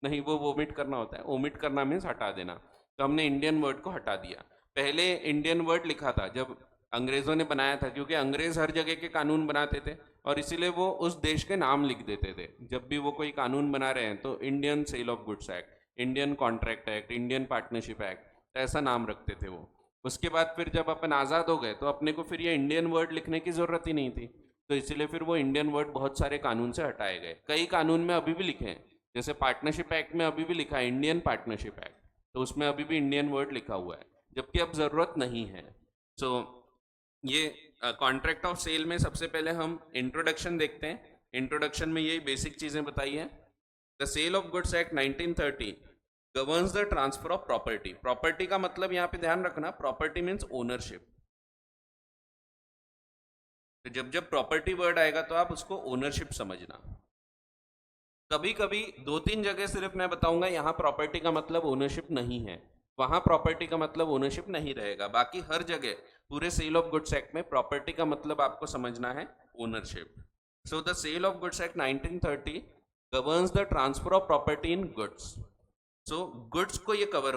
नहीं, वो ओमिट करना होता है, ओमिट करना मीन्स हटा देना, तो हमने इंडियन वर्ड को हटा दिया। पहले इंडियन वर्ड लिखा था जब अंग्रेज़ों ने बनाया था, क्योंकि अंग्रेज़ हर जगह के कानून बनाते थे और इसीलिए वो उस देश के नाम लिख देते थे। जब भी वो कोई कानून बना रहे हैं तो Indian sale of goods act, Indian contract act, Indian partnership act, ऐसा नाम रखते थे वो। उसके बाद फिर जब अपन आज़ाद हो गए तो अपने को फिर ये इंडियन वर्ड लिखने की ज़रूरत ही नहीं थी, तो इसीलिए फिर वो इंडियन वर्ड बहुत सारे कानून से हटाए गए। कई कानून में अभी भी लिखे हैं, जैसे पार्टनरशिप एक्ट में अभी भी लिखा है इंडियन पार्टनरशिप एक्ट, तो उसमें अभी भी इंडियन वर्ड लिखा हुआ है, जबकि अब ज़रूरत नहीं है। सो ये कॉन्ट्रैक्ट ऑफ सेल में सबसे पहले हम इंट्रोडक्शन देखते हैं। इंट्रोडक्शन में यही बेसिक चीज़ें बताई हैं। The sale of goods act 1930 governs the transfer of property. Property का मतलब यहाँ पे ध्यान रखना, प्रॉपर्टी मीन्स ओनरशिप। तो जब जब प्रॉपर्टी वर्ड आएगा तो आप उसको ओनरशिप समझना। कभी कभी 2-3 जगह सिर्फ मैं बताऊंगा यहाँ प्रॉपर्टी का मतलब ओनरशिप नहीं है, वहां प्रॉपर्टी का मतलब ओनरशिप नहीं रहेगा। बाकी हर जगह पूरे सेल ऑफ गुड्स एक्ट में प्रॉपर्टी का मतलब आपको समझना है ownership. So the sale of goods act 1930 governs the transfer of property in goods. So goods को ये कवर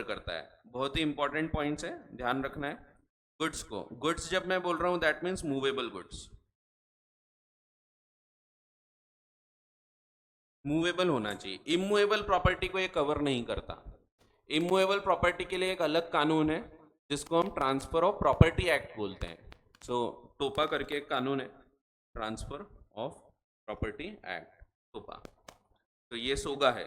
करता है। बहुत ही इंपॉर्टेंट पॉइंट्स है, ध्यान रखना है। गुड्स को, गुड्स जब मैं बोल रहा हूं that means movable goods, movable होना चाहिए। इमूवेबल प्रॉपर्टी को ये कवर नहीं करता। इमूवेबल प्रॉपर्टी के लिए एक अलग कानून है जिसको हम ट्रांसफर ऑफ प्रॉपर्टी एक्ट बोलते हैं। सो टोपा करके एक कानून है, ट्रांसफर ऑफ प्रॉपर्टी एक्ट, टोपा। तो ये सोगा है।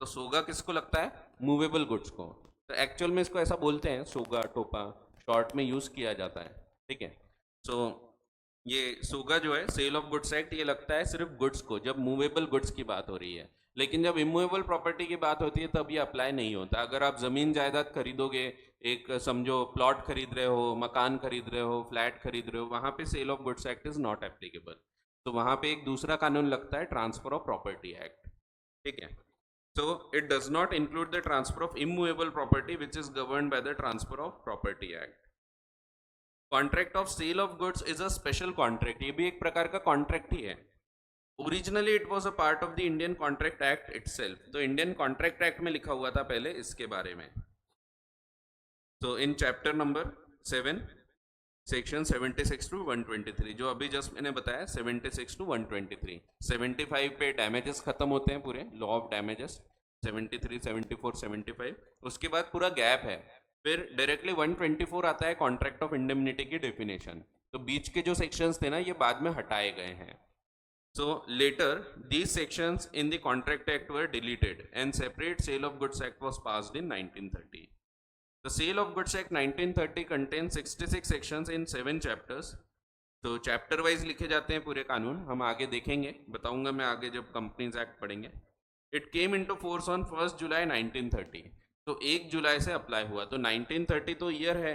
तो सोगा किसको लगता है? मूवेबल गुड्स को। तो एक्चुअल में इसको ऐसा बोलते हैं, सोगा, टोपा, शॉर्ट में यूज किया जाता है, ठीक है। सो ये सोगा जो है सेल ऑफ गुड्स एक्ट, ये लगता है सिर्फ गुड्स को जब मूवेबल गुड्स की बात हो रही है। लेकिन जब इमूवेबल प्रॉपर्टी की बात होती है तब ये अप्लाई नहीं होता। अगर आप जमीन जायदाद खरीदोगे, एक समझो प्लॉट खरीद रहे हो, मकान खरीद रहे हो, फ्लैट खरीद रहे हो, वहां पे sale of goods act is not applicable. तो वहां पे एक दूसरा कानून लगता है, ट्रांसफर ऑफ प्रॉपर्टी एक्ट, ठीक है। So it does not include the transfer of immovable property which is governed by the Transfer of Property Act. Contract of sale of goods is a special contract. ये भी एक प्रकार का contract ही है। Originally it was a part of the Indian contract act itself. तो Indian contract act में लिखा हुआ था पहले इसके बारे में। तो in chapter number 7 section 76 to 123, जो अभी जस्ट मैंने बताया 76 टू 123। 75 पे डैमेजेस खत्म होते हैं पूरे, लॉ ऑफ डैमेजेस 73, 74, 75। उसके बाद पूरा गैप है, फिर डायरेक्टली 124 आता है, कॉन्ट्रैक्ट ऑफ इंडेमनिटी की डेफिनेशन। तो बीच के जो सेक्शंस थे ना, ये बाद में हटाए गए हैं। So later these sections in the Contract Act were deleted and separate Sale of Goods Act was passed in 1930. The Sale of Goods Act 1930 contains 66 sections in 7 chapters. तो चैप्टर वाइज लिखे जाते हैं पूरे कानून, हम आगे देखेंगे, बताऊंगा मैं आगे जब कंपनीज एक्ट पढ़ेंगे। It came into force on 1 July 1930। तो 1 जुलाई से अप्लाई हुआ। तो 1930 तो ईयर है,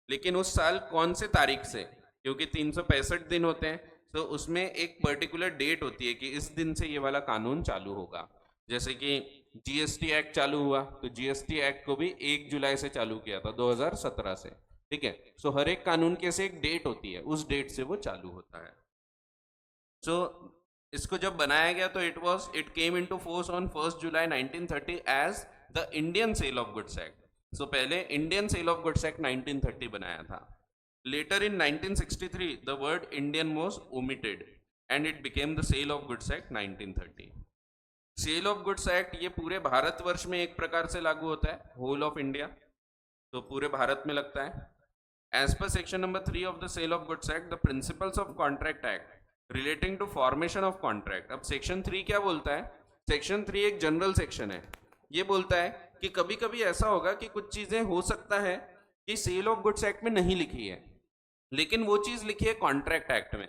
लेकिन उस साल कौन से तारीख से, क्योंकि 365 दिन होते हैं, तो उसमें एक पर्टिकुलर डेट होती है कि इस दिन से ये वाला कानून चालू होगा। जैसे कि जीएसटी एक्ट चालू हुआ, तो जीएसटी एक्ट को भी 1 जुलाई से चालू किया था 2017 से, ठीक है। सो हर एक कानून के से एक डेट होती है, उस डेट से वो चालू होता है। सो इसको जब बनाया गया तो it came into force on 1 July 1930 as the Indian sale of goods act. So पहले Indian sale of goods act 1930 बनाया था। Later in 1963, the word Indian was omitted and it became the Sale of Goods Act 1930. Sale of Goods Act ये पूरे भारतवर्ष में एक प्रकार से लागू होता है, होल ऑफ इंडिया, तो पूरे भारत में लगता है। As per section number 3 of the Sale of Goods Act, the principles of Contract Act relating to formation of contract। अब सेक्शन 3 क्या बोलता है? सेक्शन 3 एक जनरल सेक्शन है। ये बोलता है कि कभी कभी ऐसा होगा कि कुछ चीजें हो सकता है कि सेल ऑफ गुड्स एक्ट में नहीं लिखी है, लेकिन वो चीज लिखी है कॉन्ट्रैक्ट एक्ट में।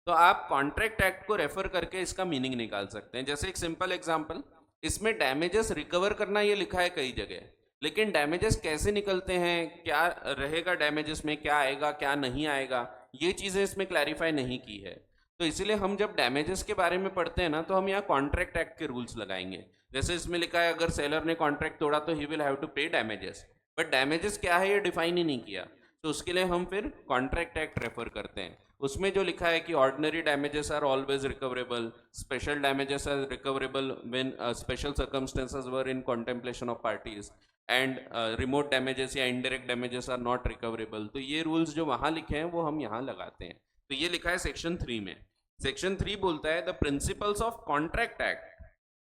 तो आप कॉन्ट्रैक्ट एक्ट को रेफर करके इसका मीनिंग निकाल सकते हैं। जैसे एक सिंपल एग्जांपल, इसमें डैमेजेस रिकवर करना ये लिखा है कई जगह, लेकिन डैमेजेस कैसे निकलते हैं, क्या रहेगा डैमेजेस में, क्या आएगा क्या नहीं आएगा, ये चीजें इसमें क्लैरिफाई नहीं की है। तो इसीलिए हम जब डैमेजेस के बारे में पढ़ते हैं ना, तो हम यहाँ कॉन्ट्रैक्ट एक्ट के रूल्स लगाएंगे। जैसे इसमें लिखा है अगर सेलर ने कॉन्ट्रैक्ट तोड़ा तो ही विल हैव टू पे डैमेजेस, बट डैमेजेस क्या है ये डिफाइन ही नहीं किया, तो उसके लिए हम फिर कॉन्ट्रैक्ट एक्ट रेफर करते हैं। उसमें जो लिखा है कि ordinary damages are always recoverable, special damages are recoverable when special circumstances were in contemplation of parties, and remote damages या indirect damages are not recoverable. तो ये रूल्स जो वहाँ लिखे हैं वो हम यहाँ लगाते हैं। तो ये लिखा है सेक्शन 3 में। सेक्शन 3 बोलता है the principles of contract act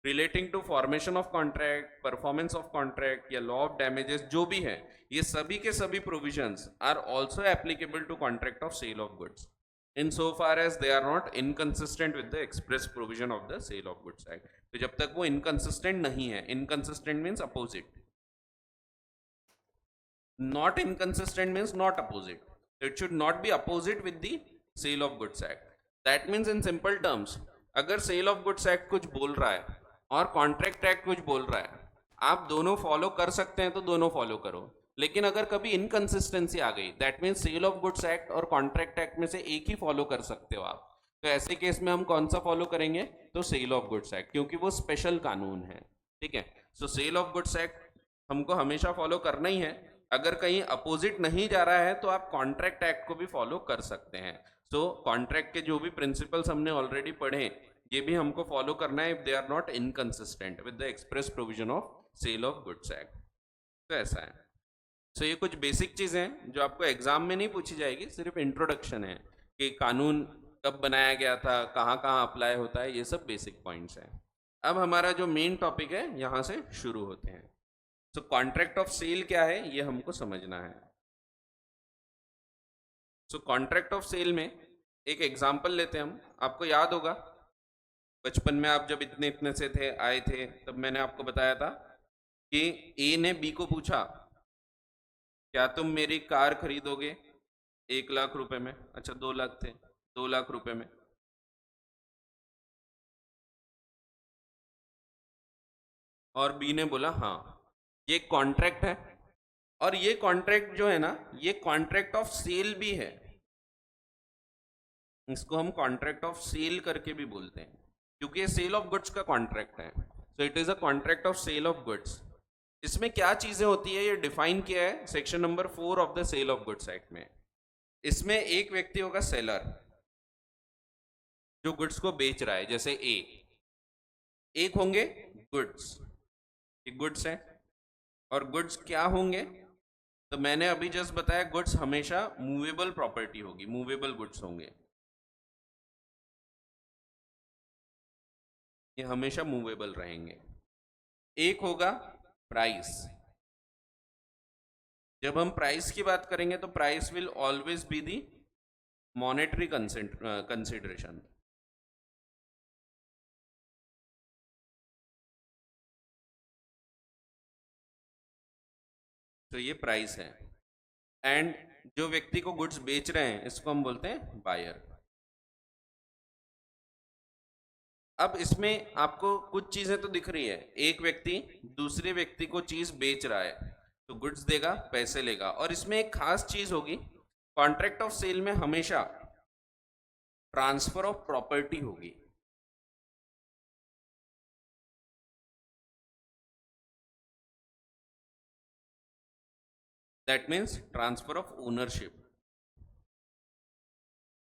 relating to formation of contract, performance of contract या लॉ ऑफ डैमेजेस जो भी है, ये सभी के सभी provisions are also applicable to contract of sale of goods in so far as they are not inconsistent with the express provision of the sale of goods act. तो जब तक वो इनकंसिस्टेंट नहीं है, inconsistent means opposite, not inconsistent means not opposite, it should not be opposite with the sale of goods act. That means in simple terms, अगर sale of goods act कुछ बोल रहा है और कॉन्ट्रैक्ट एक्ट कुछ बोल रहा है, आप दोनों फॉलो कर सकते हैं तो दोनों फॉलो करो। लेकिन अगर कभी इनकंसिस्टेंसी आ गई, that means sale of goods act और कॉन्ट्रैक्ट एक्ट में से एक ही फॉलो कर सकते हो आप, तो ऐसे केस में हम कौन सा फॉलो करेंगे? तो सेल ऑफ गुड्स एक्ट, क्योंकि वो स्पेशल कानून है, ठीक है। सो सेल ऑफ गुड्स एक्ट हमको हमेशा फॉलो करना ही है। अगर कहीं अपोजिट नहीं जा रहा है तो आप कॉन्ट्रैक्ट एक्ट को भी फॉलो कर सकते हैं। सो कॉन्ट्रैक्ट के जो भी प्रिंसिपल्स हमने ऑलरेडी पढ़े, ये भी हमको फॉलो करना है if they are not inconsistent with the express provision of sale of goods act. तो ऐसा है। सो ये कुछ बेसिक चीज़ें हैं जो आपको एग्जाम में नहीं पूछी जाएगी, सिर्फ इंट्रोडक्शन है कि कानून कब बनाया गया था, कहाँ कहाँ अप्लाई होता है, ये सब बेसिक पॉइंट्स हैं। अब हमारा जो मेन टॉपिक है यहाँ से शुरू होते हैं। सो कॉन्ट्रैक्ट ऑफ सेल क्या है ये हमको समझना है। सो कॉन्ट्रैक्ट ऑफ सेल में एक एग्जाम्पल लेते हैं हम। आपको याद होगा बचपन में आप जब इतने इतने से थे, आए थे, तब मैंने आपको बताया था कि ए ने बी को पूछा क्या तुम मेरी कार खरीदोगे 1 लाख रुपए में। अच्छा 2 लाख थे, 2 लाख रुपए में। और बी ने बोला हाँ। ये कॉन्ट्रैक्ट है, और ये कॉन्ट्रैक्ट जो है ना, ये कॉन्ट्रैक्ट ऑफ सेल भी है। इसको हम कॉन्ट्रैक्ट ऑफ सेल करके भी बोलते हैं क्योंकि ये सेल ऑफ गुड्स का कॉन्ट्रैक्ट है। So it is a contract of sale of goods. इसमें क्या चीजें होती है ये डिफाइन किया है section number 4 of the sale of goods act में। इसमें एक व्यक्ति होगा सेलर, जो गुड्स को बेच रहा है, जैसे ए। एक होंगे गुड्स, ये गुड्स है। और गुड्स क्या होंगे, तो मैंने अभी जस्ट बताया गुड्स हमेशा मूवेबल प्रॉपर्टी होगी, मूवेबल गुड्स होंगे, ये हमेशा मूवेबल रहेंगे। एक होगा प्राइस। जब हम प्राइस की बात करेंगे तो price will always be the monetary consideration. तो ये प्राइस है। एंड जो व्यक्ति को गुड्स बेच रहे हैं इसको हम बोलते हैं बायर। अब इसमें आपको कुछ चीजें तो दिख रही है। एक व्यक्ति दूसरे व्यक्ति को चीज बेच रहा है, तो गुड्स देगा, पैसे लेगा। और इसमें एक खास चीज होगी, कॉन्ट्रैक्ट ऑफ सेल में हमेशा ट्रांसफर ऑफ प्रॉपर्टी होगी। That means transfer of ownership.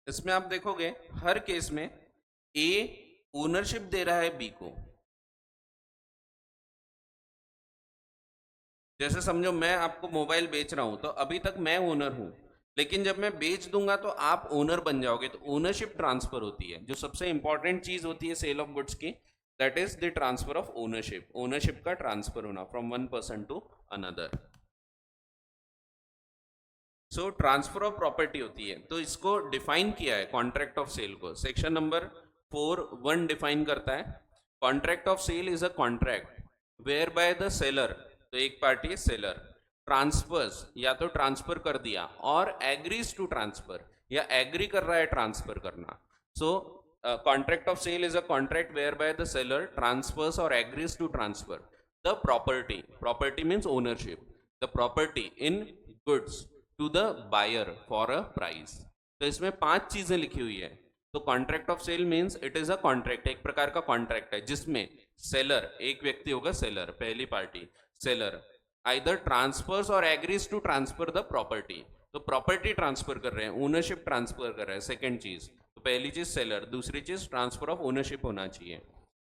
इसमें आप देखोगे हर केस में ए ओनरशिप दे रहा है बी को। जैसे समझो मैं आपको मोबाइल बेच रहा हूं, तो अभी तक मैं ओनर हूं, लेकिन जब मैं बेच दूंगा तो आप ओनर बन जाओगे, तो ओनरशिप ट्रांसफर होती है। जो सबसे इंपॉर्टेंट चीज होती है सेल ऑफ गुड्स की, that is the transfer of ownership. Ownership का ट्रांसफर होना from one person to another. So transfer of property होती है। तो इसको डिफाइन किया है कॉन्ट्रैक्ट ऑफ सेल को, सेक्शन नंबर 4(1) डिफाइन करता है। Contract of sale is a contract whereby the seller, तो एक पार्टी है सेलर, ट्रांसफर्स, या तो ट्रांसफर कर दिया, और एग्रीज टू ट्रांसफर, या एग्री कर रहा है ट्रांसफर करना। So contract of sale is a contract whereby the seller transfers और agrees to transfer the property, property means ownership, the property in goods to the buyer for a price. तो इसमें 5 चीजें लिखी हुई है। तो contract of sale means it is a contract, एक प्रकार का कॉन्ट्रैक्ट है जिसमें सेलर, एक व्यक्ति होगा सेलर, पहली पार्टी सेलर, आइदर ट्रांसफर्स और agrees to transfer the property, तो प्रॉपर्टी ट्रांसफर कर रहे हैं, ओनरशिप ट्रांसफर कर रहे हैं, सेकंड चीज। तो पहली चीज सेलर, दूसरी चीज ट्रांसफर ऑफ ओनरशिप होना चाहिए,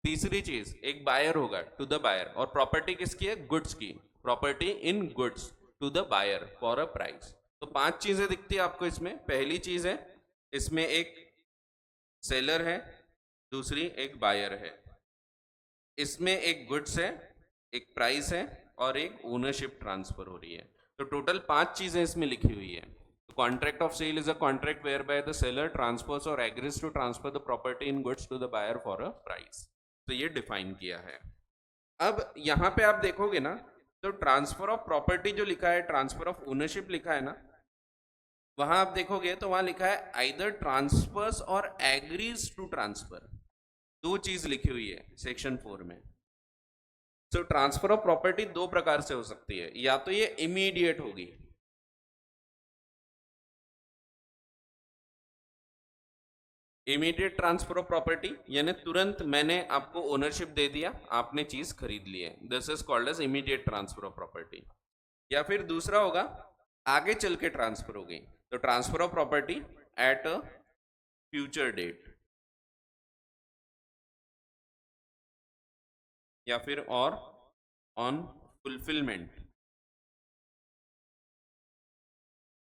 तीसरी चीज एक बायर होगा टू द बायर, और प्रॉपर्टी किसकी है, गुड्स की, property in goods to the buyer for a price. तो 5 चीजें दिखती है आपको इसमें। पहली चीज है इसमें एक सेलर है, दूसरी एक बायर है, इसमें एक गुड्स है, एक प्राइस है, और एक ओनरशिप ट्रांसफर हो रही है। तो टोटल 5 चीजें इसमें लिखी हुई है। तो contract of sale is a contract whereby the seller transfers और agrees to transfer the property in goods to the buyer for a price. तो ये डिफाइन किया है। अब यहां पे आप देखोगे ना, तो ट्रांसफर ऑफ प्रॉपर्टी जो लिखा है, ट्रांसफर ऑफ ओनरशिप लिखा है ना, वहां आप देखोगे तो वहां लिखा है आइदर ट्रांसफर्स और एग्रीज टू ट्रांसफर, 2 चीज लिखी हुई है सेक्शन 4 में। तो ट्रांसफर ऑफ प्रॉपर्टी 2 प्रकार से हो सकती है, या तो ये इमीडिएट होगी, इमीडिएट ट्रांसफर ऑफ प्रॉपर्टी यानी तुरंत मैंने आपको ओनरशिप दे दिया, आपने चीज खरीद ली है, this is called as immediate transfer of property. या फिर दूसरा होगा आगे चल के ट्रांसफर हो गई, तो transfer of property at a future date, या फिर or on fulfilment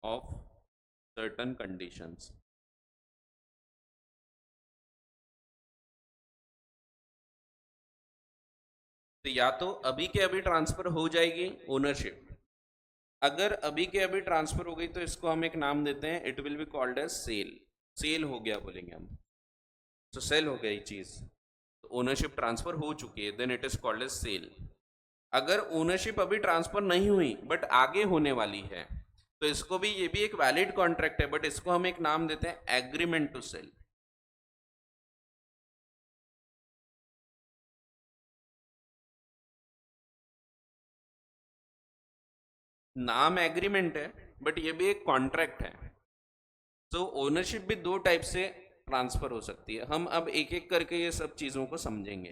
of certain conditions. तो या तो अभी के अभी ट्रांसफर हो जाएगी ओनरशिप, अगर अभी के अभी ट्रांसफर हो गई तो इसको हम एक नाम देते हैं, it will be called as sale, sale हो गया बोलेंगे हम, तो सेल हो गई चीज, तो ओनरशिप ट्रांसफर हो चुकी है, then it is called as sale. अगर ओनरशिप अभी ट्रांसफर नहीं हुई बट आगे होने वाली है, तो इसको भी, ये भी एक वैलिड कॉन्ट्रैक्ट है, बट इसको हम एक नाम देते हैं एग्रीमेंट टू सेल। नाम एग्रीमेंट है बट ये भी एक कॉन्ट्रैक्ट है। तो ओनरशिप भी दो टाइप से ट्रांसफर हो सकती है। हम अब एक एक करके ये सब चीज़ों को समझेंगे।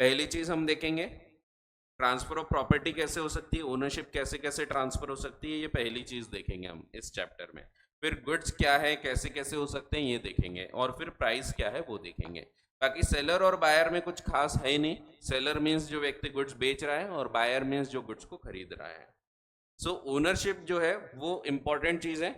पहली चीज़ हम देखेंगे ट्रांसफर ऑफ प्रॉपर्टी कैसे हो सकती है, ओनरशिप कैसे कैसे ट्रांसफर हो सकती है, ये पहली चीज़ देखेंगे हम इस चैप्टर में। फिर गुड्स क्या है, कैसे कैसे हो सकते हैं, ये देखेंगे, और फिर प्राइस क्या है वो देखेंगे। बाकी सेलर और बायर में कुछ खास है नहीं। सेलर मीन्स जो व्यक्ति गुड्स बेच रहा है, और बायर मीन्स जो गुड्स को खरीद रहा है। सो ओनरशिप जो है वो इंपॉर्टेंट चीज़ है,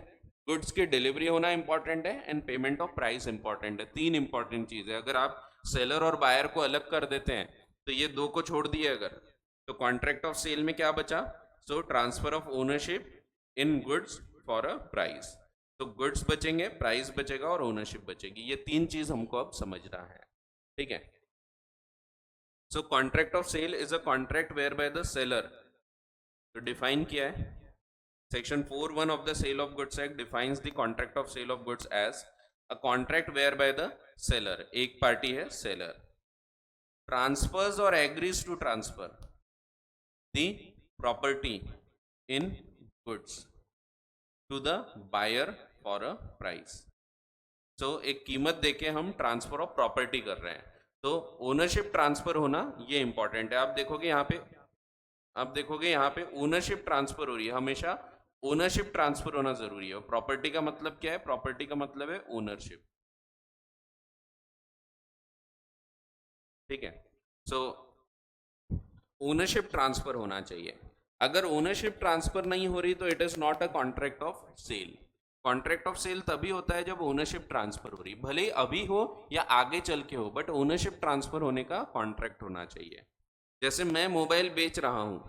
गुड्स की डिलीवरी होना इंपॉर्टेंट है, and payment of price important है। तीन इंपॉर्टेंट चीज़ है। अगर आप सेलर और बायर को अलग कर देते हैं, तो ये दो को छोड़ दिए अगर, तो कॉन्ट्रैक्ट ऑफ सेल में क्या बचा, सो transfer of ownership in goods for a price. तो गुड्स बचेंगे, प्राइस बचेगा, और ओनरशिप बचेगी। ये तीन चीज हमको अब समझना है, ठीक है। So contract of sale is a contract whereby the seller, तो डिफाइन किया है section 4(1) of the sale of goods act defines the contract of sale of goods as a contract whereby the seller, एक party है seller, transfers और agrees to transfer the property in goods to the buyer for a price। so एक कीमत देके हम transfer of property कर रहे हैं, तो ओनरशिप ट्रांसफर होना ये इंपॉर्टेंट है। आप देखोगे यहाँ पे ओनरशिप ट्रांसफर हो रही है, हमेशा ओनरशिप ट्रांसफर होना जरूरी है। प्रॉपर्टी का मतलब क्या है, प्रॉपर्टी का मतलब है ओनरशिप, ठीक है। सो ओनरशिप ट्रांसफर होना चाहिए। अगर ओनरशिप ट्रांसफर नहीं हो रही तो it is not a contract of sale. Contract of sale तभी होता है जब ओनरशिप ट्रांसफर हो रही, भले ही अभी हो या आगे चल के हो, बट ओनरशिप ट्रांसफर होने का कॉन्ट्रैक्ट होना चाहिए। जैसे मैं मोबाइल बेच रहा हूं,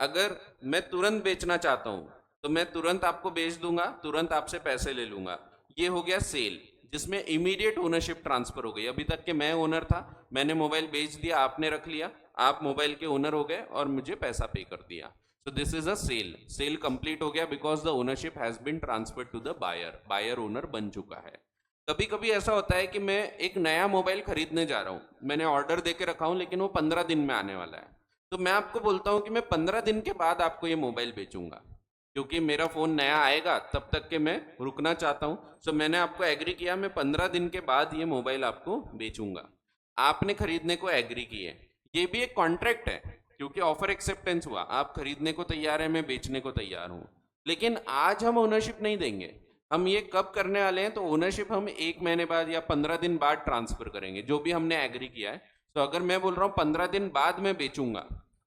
अगर मैं तुरंत बेचना चाहता हूं तो मैं तुरंत आपको बेच दूंगा, तुरंत आपसे पैसे ले लूंगा, ये हो गया सेल, जिसमें इमीडिएट ओनरशिप ट्रांसफर हो गई। अभी तक के मैं ओनर था, मैंने मोबाइल बेच दिया, आपने रख लिया, आप मोबाइल के ओनर हो गए और मुझे पैसा पे कर दिया। So this is a sale, sale complete हो गया because the ownership has been transferred to the buyer, buyer owner बन चुका है। कभी कभी ऐसा होता है कि मैं एक नया मोबाइल खरीदने जा रहा हूँ, मैंने ऑर्डर दे के रखा हूँ, लेकिन वो 15 दिन में आने वाला है, तो मैं आपको बोलता हूँ कि मैं 15 दिन के बाद आपको ये मोबाइल बेचूंगा, क्योंकि मेरा फ़ोन नया आएगा, तब तक के मैं रुकना चाहता हूँ। सो मैंने आपको एग्री किया, मैं 15 दिन के बाद ये मोबाइल आपको बेचूंगा, आपने खरीदने को एग्री किए, ये भी एक कॉन्ट्रैक्ट है, क्योंकि ऑफर एक्सेप्टेंस हुआ, आप खरीदने को तैयार है, मैं बेचने को तैयार हूँ। लेकिन आज हम ओनरशिप नहीं देंगे, हम ये कब करने वाले हैं, तो ओनरशिप हम 1 महीने बाद या 15 दिन बाद ट्रांसफर करेंगे, जो भी हमने एग्री किया है। तो अगर मैं बोल रहा हूँ 15 दिन बाद मैं बेचूंगा,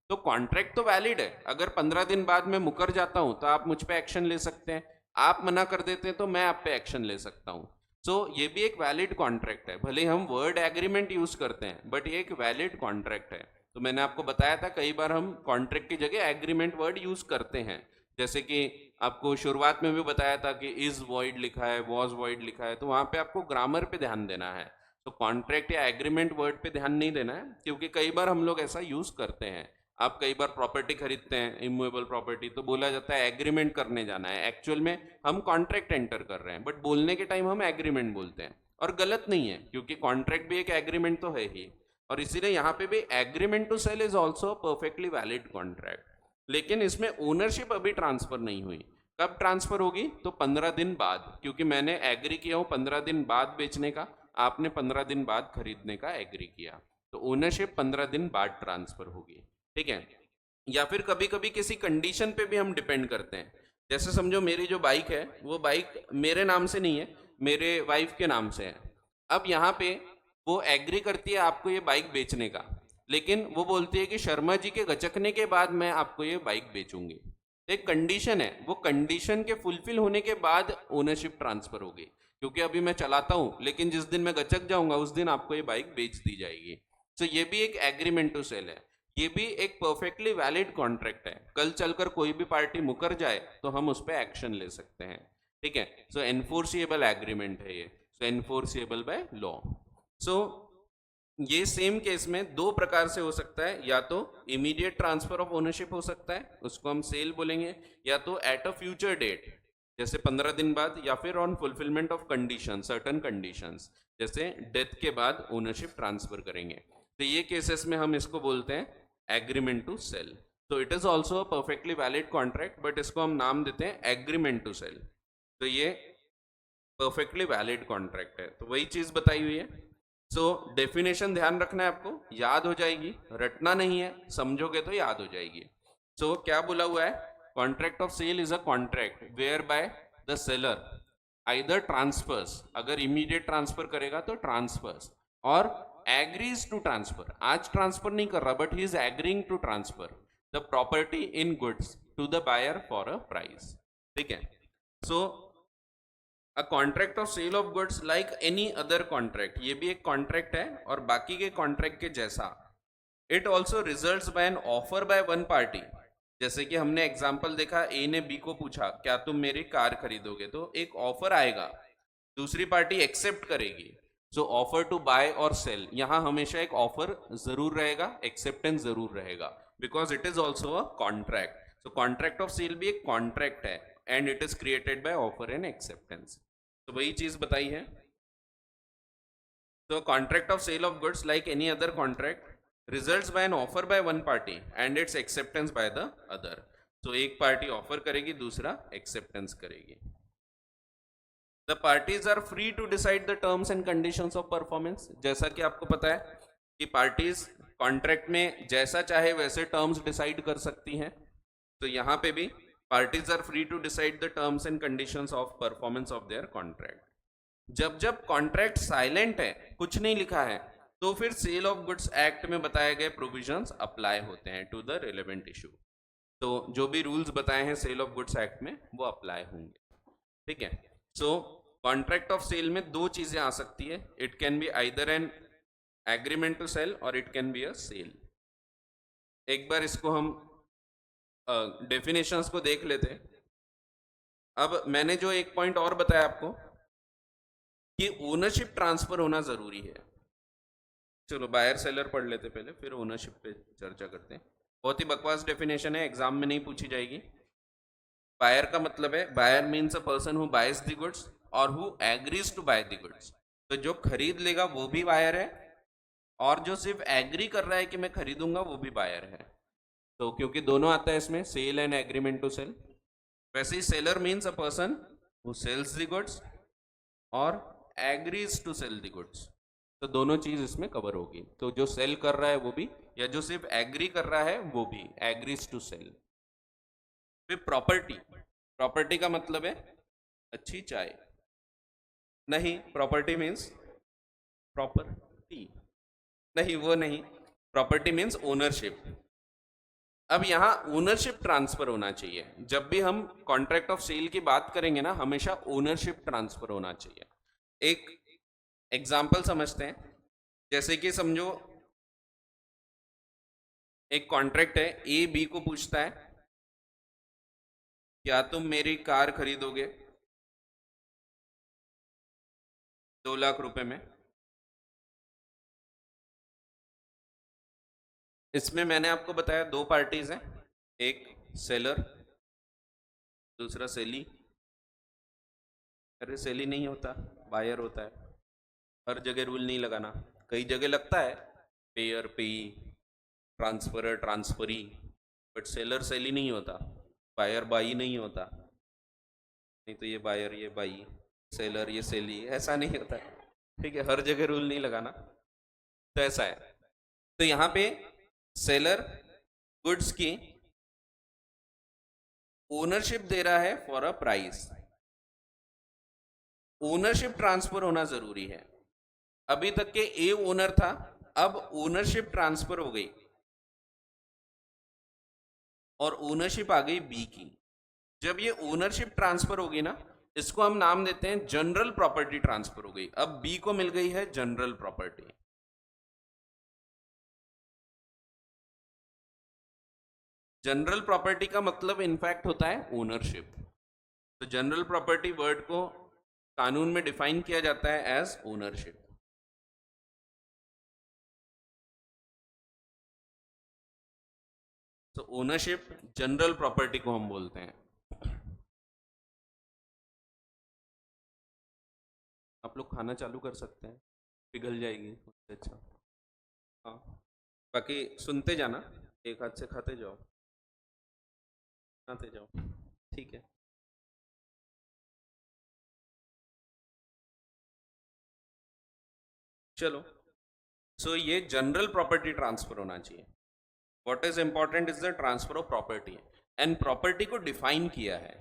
तो कॉन्ट्रैक्ट तो वैलिड है। अगर 15 दिन बाद मैं मुकर जाता हूं तो आप मुझ पे एक्शन ले सकते हैं, आप मना कर देते हैं तो मैं आप पे एक्शन ले सकता हूं। सो ये भी एक वैलिड कॉन्ट्रैक्ट है, भले हम वर्ड एग्रीमेंट यूज करते हैं, बट ये एक वैलिड कॉन्ट्रैक्ट है। तो मैंने आपको बताया था कई बार हम कॉन्ट्रैक्ट की जगह एग्रीमेंट वर्ड यूज करते हैं, जैसे कि आपको शुरुआत में भी बताया था कि इज वॉइड लिखा है, वॉज वॉइड लिखा है, तो वहां पे आपको ग्रामर पे ध्यान देना है। तो कॉन्ट्रैक्ट या एग्रीमेंट वर्ड पे ध्यान नहीं देना है, क्योंकि कई बार हम लोग ऐसा यूज करते हैं। आप कई बार प्रॉपर्टी खरीदते हैं, इमूवेबल प्रॉपर्टी, तो बोला जाता है एग्रीमेंट करने जाना है, एक्चुअल में हम कॉन्ट्रैक्ट एंटर कर रहे हैं, बट बोलने के टाइम हम एग्रीमेंट बोलते हैं, और गलत नहीं है, क्योंकि कॉन्ट्रैक्ट भी एक एग्रीमेंट तो है ही। और इसीलिए यहाँ पे भी agreement to sale is also perfectly valid contract. लेकिन इसमें ओनरशिप अभी ट्रांसफर नहीं हुई, कब ट्रांसफर होगी, तो 15 दिन बाद, क्योंकि मैंने एग्री किया हूँ 15 दिन बाद बेचने का, आपने 15 दिन बाद खरीदने का एग्री किया, तो ओनरशिप 15 दिन बाद ट्रांसफर होगी, ठीक है। या फिर कभी कभी किसी कंडीशन पे भी हम डिपेंड करते हैं। जैसे समझो मेरी जो बाइक है वो बाइक मेरे नाम से नहीं है, मेरे वाइफ के नाम से है। अब यहाँ पे वो एग्री करती है आपको ये बाइक बेचने का, लेकिन वो बोलती है कि शर्मा जी के गचकने के बाद मैं आपको ये बाइक बेचूंगी। तो एक कंडीशन है, वो कंडीशन के फुलफिल होने के बाद ओनरशिप ट्रांसफर होगी, क्योंकि अभी मैं चलाता हूँ लेकिन जिस दिन मैं गचक जाऊंगा उस दिन आपको ये बाइक बेच दी जाएगी। तो ये भी एक एग्रीमेंट टू सेल है, ये भी एक परफेक्टली वैलिड कॉन्ट्रैक्ट है। कल चलकर कोई भी पार्टी मुकर जाए तो हम उस पर एक्शन ले सकते हैं, ठीक है। सो एनफोर्सिएबल एग्रीमेंट है ये, सो एनफोर्सिएबल बाय लॉ। सो ये सेम केस में दो प्रकार से हो सकता है, या तो इमीडिएट ट्रांसफर ऑफ ओनरशिप हो सकता है, उसको हम सेल बोलेंगे, या तो एट अ फ्यूचर डेट जैसे 15 दिन बाद, या फिर on fulfilment of condition, certain conditions, जैसे डेथ के बाद ओनरशिप ट्रांसफर करेंगे। तो ये केसेस में हम इसको बोलते हैं एग्रीमेंट टू सेल। तो it is also a perfectly valid contract, but इसको हम नाम देते हैं एग्रीमेंट टू सेल। तो ये परफेक्टली वैलिड कॉन्ट्रैक्ट है, तो वही चीज बताई हुई है। सो डेफिनेशन ध्यान रखना है, आपको याद हो जाएगी, रटना नहीं है, समझोगे तो याद हो जाएगी। सो क्या बोला हुआ है, contract of sale is a contract whereby the seller either transfers, अगर इमीडिएट ट्रांसफर करेगा तो ट्रांसफर्स, और एग्रीज टू ट्रांसफर, आज ट्रांसफर नहीं कर रहा but he is agreeing to transfer the property in goods to the buyer for a price, ठीक है। So a contract of sale of goods like any other contract, ये भी एक contract है और बाकी के कॉन्ट्रैक्ट के जैसा। It also results by an offer by one party, जैसे कि हमने एग्जाम्पल देखा, ए ने बी को पूछा क्या तुम मेरी कार खरीदोगे, तो एक ऑफर आएगा, दूसरी पार्टी एक्सेप्ट करेगी। So offer to buy or sale, यहां हमेशा एक ऑफर जरूर रहेगा, एक्सेप्टेंस जरूर रहेगा, because it is also a contract. So contract of sale भी एक कॉन्ट्रैक्ट है and it is created by offer and acceptance. तो वही चीज बताई है। तो contract of sale of goods like any other contract results by an offer by one party and its acceptance by the other. तो एक party offer करेगी, दूसरा एक्सेप्टेंस करेगी। The parties are free to decide the terms and conditions of performance, जैसा कि आपको पता है कि पार्टीज कॉन्ट्रैक्ट में जैसा चाहे वैसे टर्म्स डिसाइड कर सकती हैं, तो यहाँ पे भी parties are free to decide the terms and conditions of performance of their contract. जब जब कॉन्ट्रैक्ट साइलेंट है, कुछ नहीं लिखा है, तो फिर सेल ऑफ गुड्स एक्ट में बताए गए प्रोविजंस अप्लाई होते हैं टू द रिलेवेंट इशू। तो जो भी रूल्स बताए हैं सेल ऑफ गुड्स एक्ट में वो अप्लाई होंगे, ठीक है। सो कॉन्ट्रैक्ट ऑफ सेल में दो चीजें आ सकती है, it can be either an agreement to sell और it can be a sale. एक बार इसको हम डेफिनेशंस को देख लेते हैं। अब मैंने जो एक पॉइंट और बताया आपको कि ओनरशिप ट्रांसफर होना जरूरी है। चलो बायर सेलर पढ़ लेते पहले, फिर ओनरशिप पे चर्चा करते हैं। बहुत ही बकवास डेफिनेशन है, एग्जाम में नहीं पूछी जाएगी। बायर का मतलब है, buyer means a person who buys the goods और who agrees to buy the goods. तो जो खरीद लेगा वो भी बायर है, और जो सिर्फ एग्री कर रहा है कि मैं खरीदूंगा वो भी बायर है। तो क्योंकि दोनों आता है इसमें, sale and agreement to sell. वैसे ही seller means a person who sells the goods और agrees to cell the goods, तो दोनों चीज इसमें कवर होगी। तो जो सेल कर रहा है वो भी, या जो सिर्फ एग्री कर रहा है वो भी, एग्रीज टू सेल। फिर प्रॉपर्टी, प्रॉपर्टी का मतलब है अच्छी चाय, नहीं प्रॉपर्टी मीन्स प्रॉपर्टी, नहीं वो नहीं, प्रॉपर्टी मीन्स ओनरशिप। अब यहाँ ओनरशिप ट्रांसफर होना चाहिए, जब भी हम कॉन्ट्रैक्ट ऑफ सेल की बात करेंगे ना, हमेशा ओनरशिप ट्रांसफर होना चाहिए। एक एग्जाम्पल समझते हैं, जैसे कि समझो एक कॉन्ट्रैक्ट है, ए बी को पूछता है क्या तुम मेरी कार खरीदोगे 2 लाख रुपए में। इसमें मैंने आपको बताया दो पार्टीज हैं, एक सेलर, दूसरा सेली। अरे सेली नहीं होता, बायर होता है। हर जगह रूल नहीं लगाना, कई जगह लगता है पेयर पेई, ट्रांसफरर ट्रांसफरी, बट सेलर सेली नहीं होता, बायर बाई नहीं होता। नहीं तो ये बायर ये बाई, सेलर ये सेली, ऐसा नहीं होता। ठीक है, हर जगह रूल नहीं लगाना। तो ऐसा है, तो यहाँ पे सेलर गुड्स की ओनरशिप दे रहा है for a price. Ownership transfer होना जरूरी है। अभी तक के ए ओनर था, अब ओनरशिप ट्रांसफर हो गई और ओनरशिप आ गई बी की। जब ये ओनरशिप ट्रांसफर होगी ना, इसको हम नाम देते हैं जनरल प्रॉपर्टी ट्रांसफर हो गई। अब बी को मिल गई है जनरल प्रॉपर्टी। जनरल प्रॉपर्टी का मतलब इनफैक्ट होता है ओनरशिप। तो जनरल प्रॉपर्टी वर्ड को कानून में डिफाइन किया जाता है एज ओनरशिप। तो ओनरशिप जनरल प्रॉपर्टी को हम बोलते हैं। आप लोग खाना चालू कर सकते हैं, पिघल जाएगी उससे अच्छा। हाँ, बाकी सुनते जाना, एक हाथ से खाते जाओ, खाते जाओ, ठीक है। चलो, सो ये जनरल प्रॉपर्टी ट्रांसफर होना चाहिए। What is important is the transfer of property, and property को डिफाइन किया है।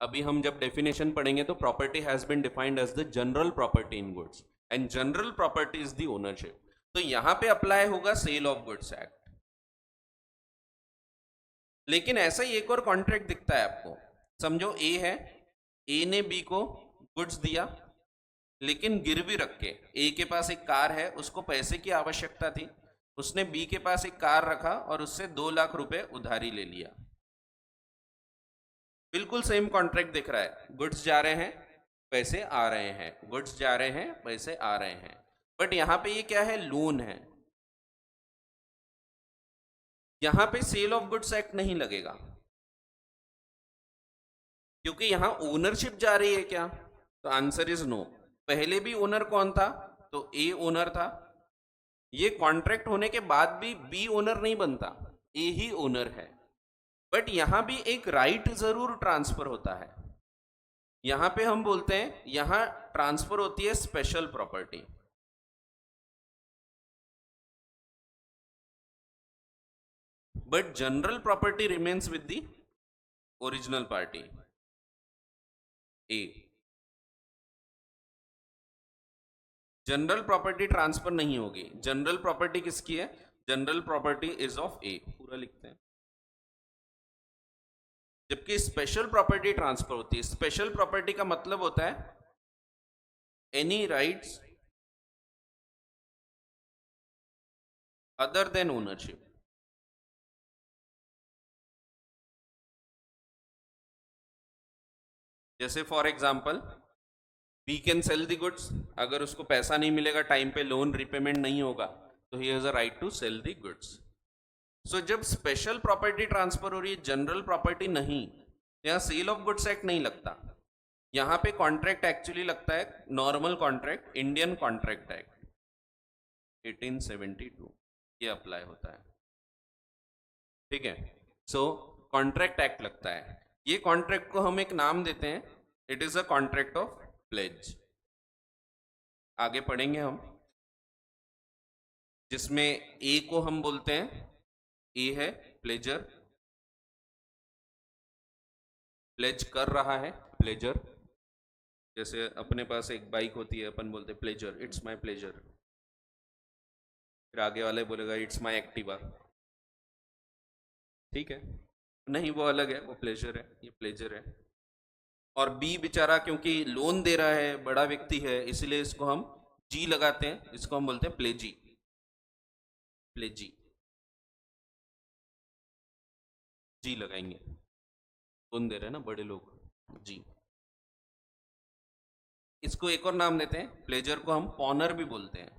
अभी हम जब डेफिनेशन पढ़ेंगे तो property has been defined as the general property in goods, and general property is the ownership. तो यहां पे अप्लाई होगा सेल ऑफ गुड्स एक्ट। लेकिन ऐसा ही एक और कॉन्ट्रैक्ट दिखता है आपको। समझो ए है, ए ने बी को गुड्स दिया, लेकिन गिरवी रख के, ए के पास एक कार है, उसको पैसे की आवश्यकता थी, उसने बी के पास एक कार रखा और उससे 2 लाख रुपए उधारी ले लिया। बिल्कुल सेम कॉन्ट्रैक्ट दिख रहा है, गुड्स जा रहे हैं, पैसे आ रहे हैं, गुड्स जा रहे हैं, पैसे आ रहे हैं। बट यहां पे ये क्या है, लोन है। यहां पे सेल ऑफ गुड्स एक्ट नहीं लगेगा, क्योंकि यहां ओनरशिप जा रही है क्या? तो आंसर इज नो। पहले भी ओनर कौन था? तो ए ओनर था। ये कॉन्ट्रैक्ट होने के बाद भी बी ओनर नहीं बनता, ए ही ओनर है। बट यहां भी एक राइट जरूर ट्रांसफर होता है। यहां पे हम बोलते हैं, यहां ट्रांसफर होती है special property. But general property remains with the original party, A. General property transfer नहीं होगी। जनरल प्रॉपर्टी किसकी है? जनरल प्रॉपर्टी इज ऑफ ए, पूरा लिखते हैं। जबकि स्पेशल प्रॉपर्टी ट्रांसफर होती है। स्पेशल प्रॉपर्टी का मतलब होता है any rights other than ownership. जैसे for example, we can sell the goods. अगर उसको पैसा नहीं मिलेगा टाइम पे, लोन रिपेमेंट नहीं होगा, तो he has a right to cell the goods. So जब स्पेशल प्रॉपर्टी ट्रांसफर हो रही है, जनरल प्रॉपर्टी नहीं, यहाँ सेल ऑफ गुड्स एक्ट नहीं लगता। यहाँ पे कॉन्ट्रैक्ट एक्चुअली लगता है normal contract, Indian contract act 1872, ये अप्लाई होता है। ठीक है, सो कॉन्ट्रैक्ट एक्ट लगता है। ये कॉन्ट्रैक्ट को हम एक नाम देते हैं, it is a contract of pledge. आगे पढ़ेंगे हम, जिसमें ए को हम बोलते हैं, ए है प्लेजर, प्लेज कर रहा है, प्लेजर। जैसे अपने पास एक बाइक होती है, अपन बोलते प्लेजर, इट्स माय प्लेजर। फिर आगे वाले बोलेगा इट्स माय एक्टिवा। ठीक है, नहीं वो अलग है, वो प्लेजर है, ये प्लेजर है। और बी बेचारा क्योंकि लोन दे रहा है, बड़ा व्यक्ति है, इसलिए इसको हम जी लगाते हैं, इसको हम बोलते हैं प्लेजी, प्लेजी, जी लगाएंगे। लोन दे रहे हैं ना बड़े लोग, जी। इसको एक और नाम देते हैं, प्लेजर को हम पॉनर भी बोलते हैं,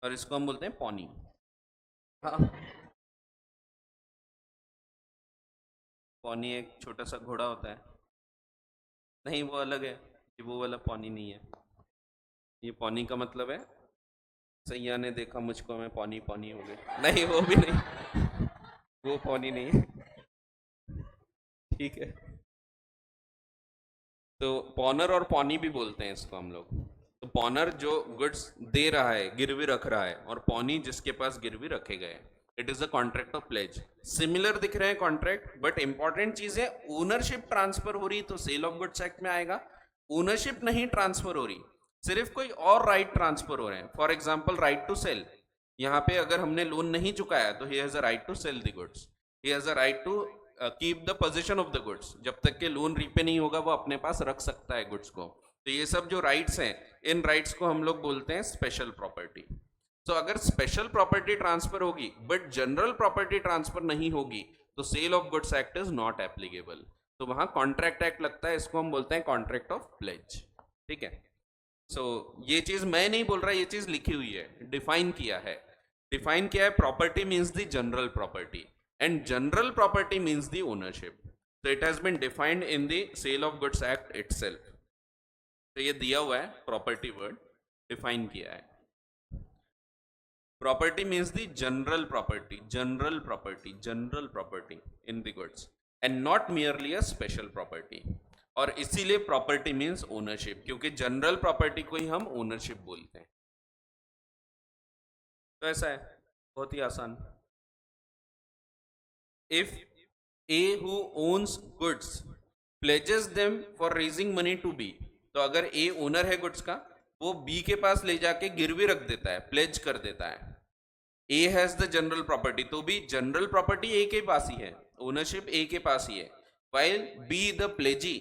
और इसको हम बोलते हैं पॉनी। हाँ, पॉनी एक छोटा सा घोड़ा होता है। नहीं वो अलग है, ये वो वाला पॉनी नहीं है। ये पॉनी का मतलब है, सैया ने देखा मुझको, मैं पॉनी पॉनी हो गई। नहीं वो भी नहीं, वो पॉनी नहीं है। ठीक है, तो पॉनर और पॉनी भी बोलते हैं इसको हम लोग। तो पॉनर जो गुड्स दे रहा है, गिरवी रख रहा है, और पॉनी जिसके पास गिरवी रखे गए। It is a contract of pledge. Similar दिख रहे हैं कॉन्ट्रैक्ट, बट इंपॉर्टेंट चीज है ओनरशिप ट्रांसफर हो रही तो सेल ऑफ गुड्स एक्ट में आएगा। ओनरशिप नहीं ट्रांसफर हो रही, सिर्फ कोई और राइट ट्रांसफर हो रहे हैं। For example right to sale, यहाँ पे अगर हमने लोन नहीं चुकाया तो he has a right to cell the goods, he has a right to keep the possession of the goods. जब तक के लोन रीपे नहीं होगा वो अपने पास रख सकता है गुड्स को। तो ये सब जो राइट्स हैं, इन राइट्स को हम लोग बोलते हैं स्पेशल प्रॉपर्टी। तो अगर स्पेशल प्रॉपर्टी ट्रांसफर होगी बट जनरल प्रॉपर्टी ट्रांसफर नहीं होगी तो sale of goods act is not applicable. तो वहां कॉन्ट्रैक्ट एक्ट लगता है, इसको हम बोलते हैं कॉन्ट्रैक्ट ऑफ प्लेज। ठीक है। सो ये चीज मैं नहीं बोल रहा, ये चीज लिखी हुई है, डिफाइन किया है। डिफाइन किया है property means the general property and general property means the ownership. तो it has been defined in the sale of goods act itself. तो ये दिया हुआ है, प्रॉपर्टी वर्ड डिफाइन किया है। Property means the general property in the goods and not merely a special property। और इसीलिए प्रॉपर्टी मीन्स ओनरशिप, क्योंकि जनरल प्रॉपर्टी को ही हम ओनरशिप बोलते हैं। तो ऐसा है, बहुत ही आसान। If A who owns goods pledges them for raising money to B, तो अगर ए ओनर है गुड्स का, वो बी के पास ले जाके गिरवी रख देता है, प्लेज कर देता है। A has the general property, तो भी जनरल प्रॉपर्टी ए के पास ही है, ओनरशिप ए के पास ही है। while be the प्लेजी,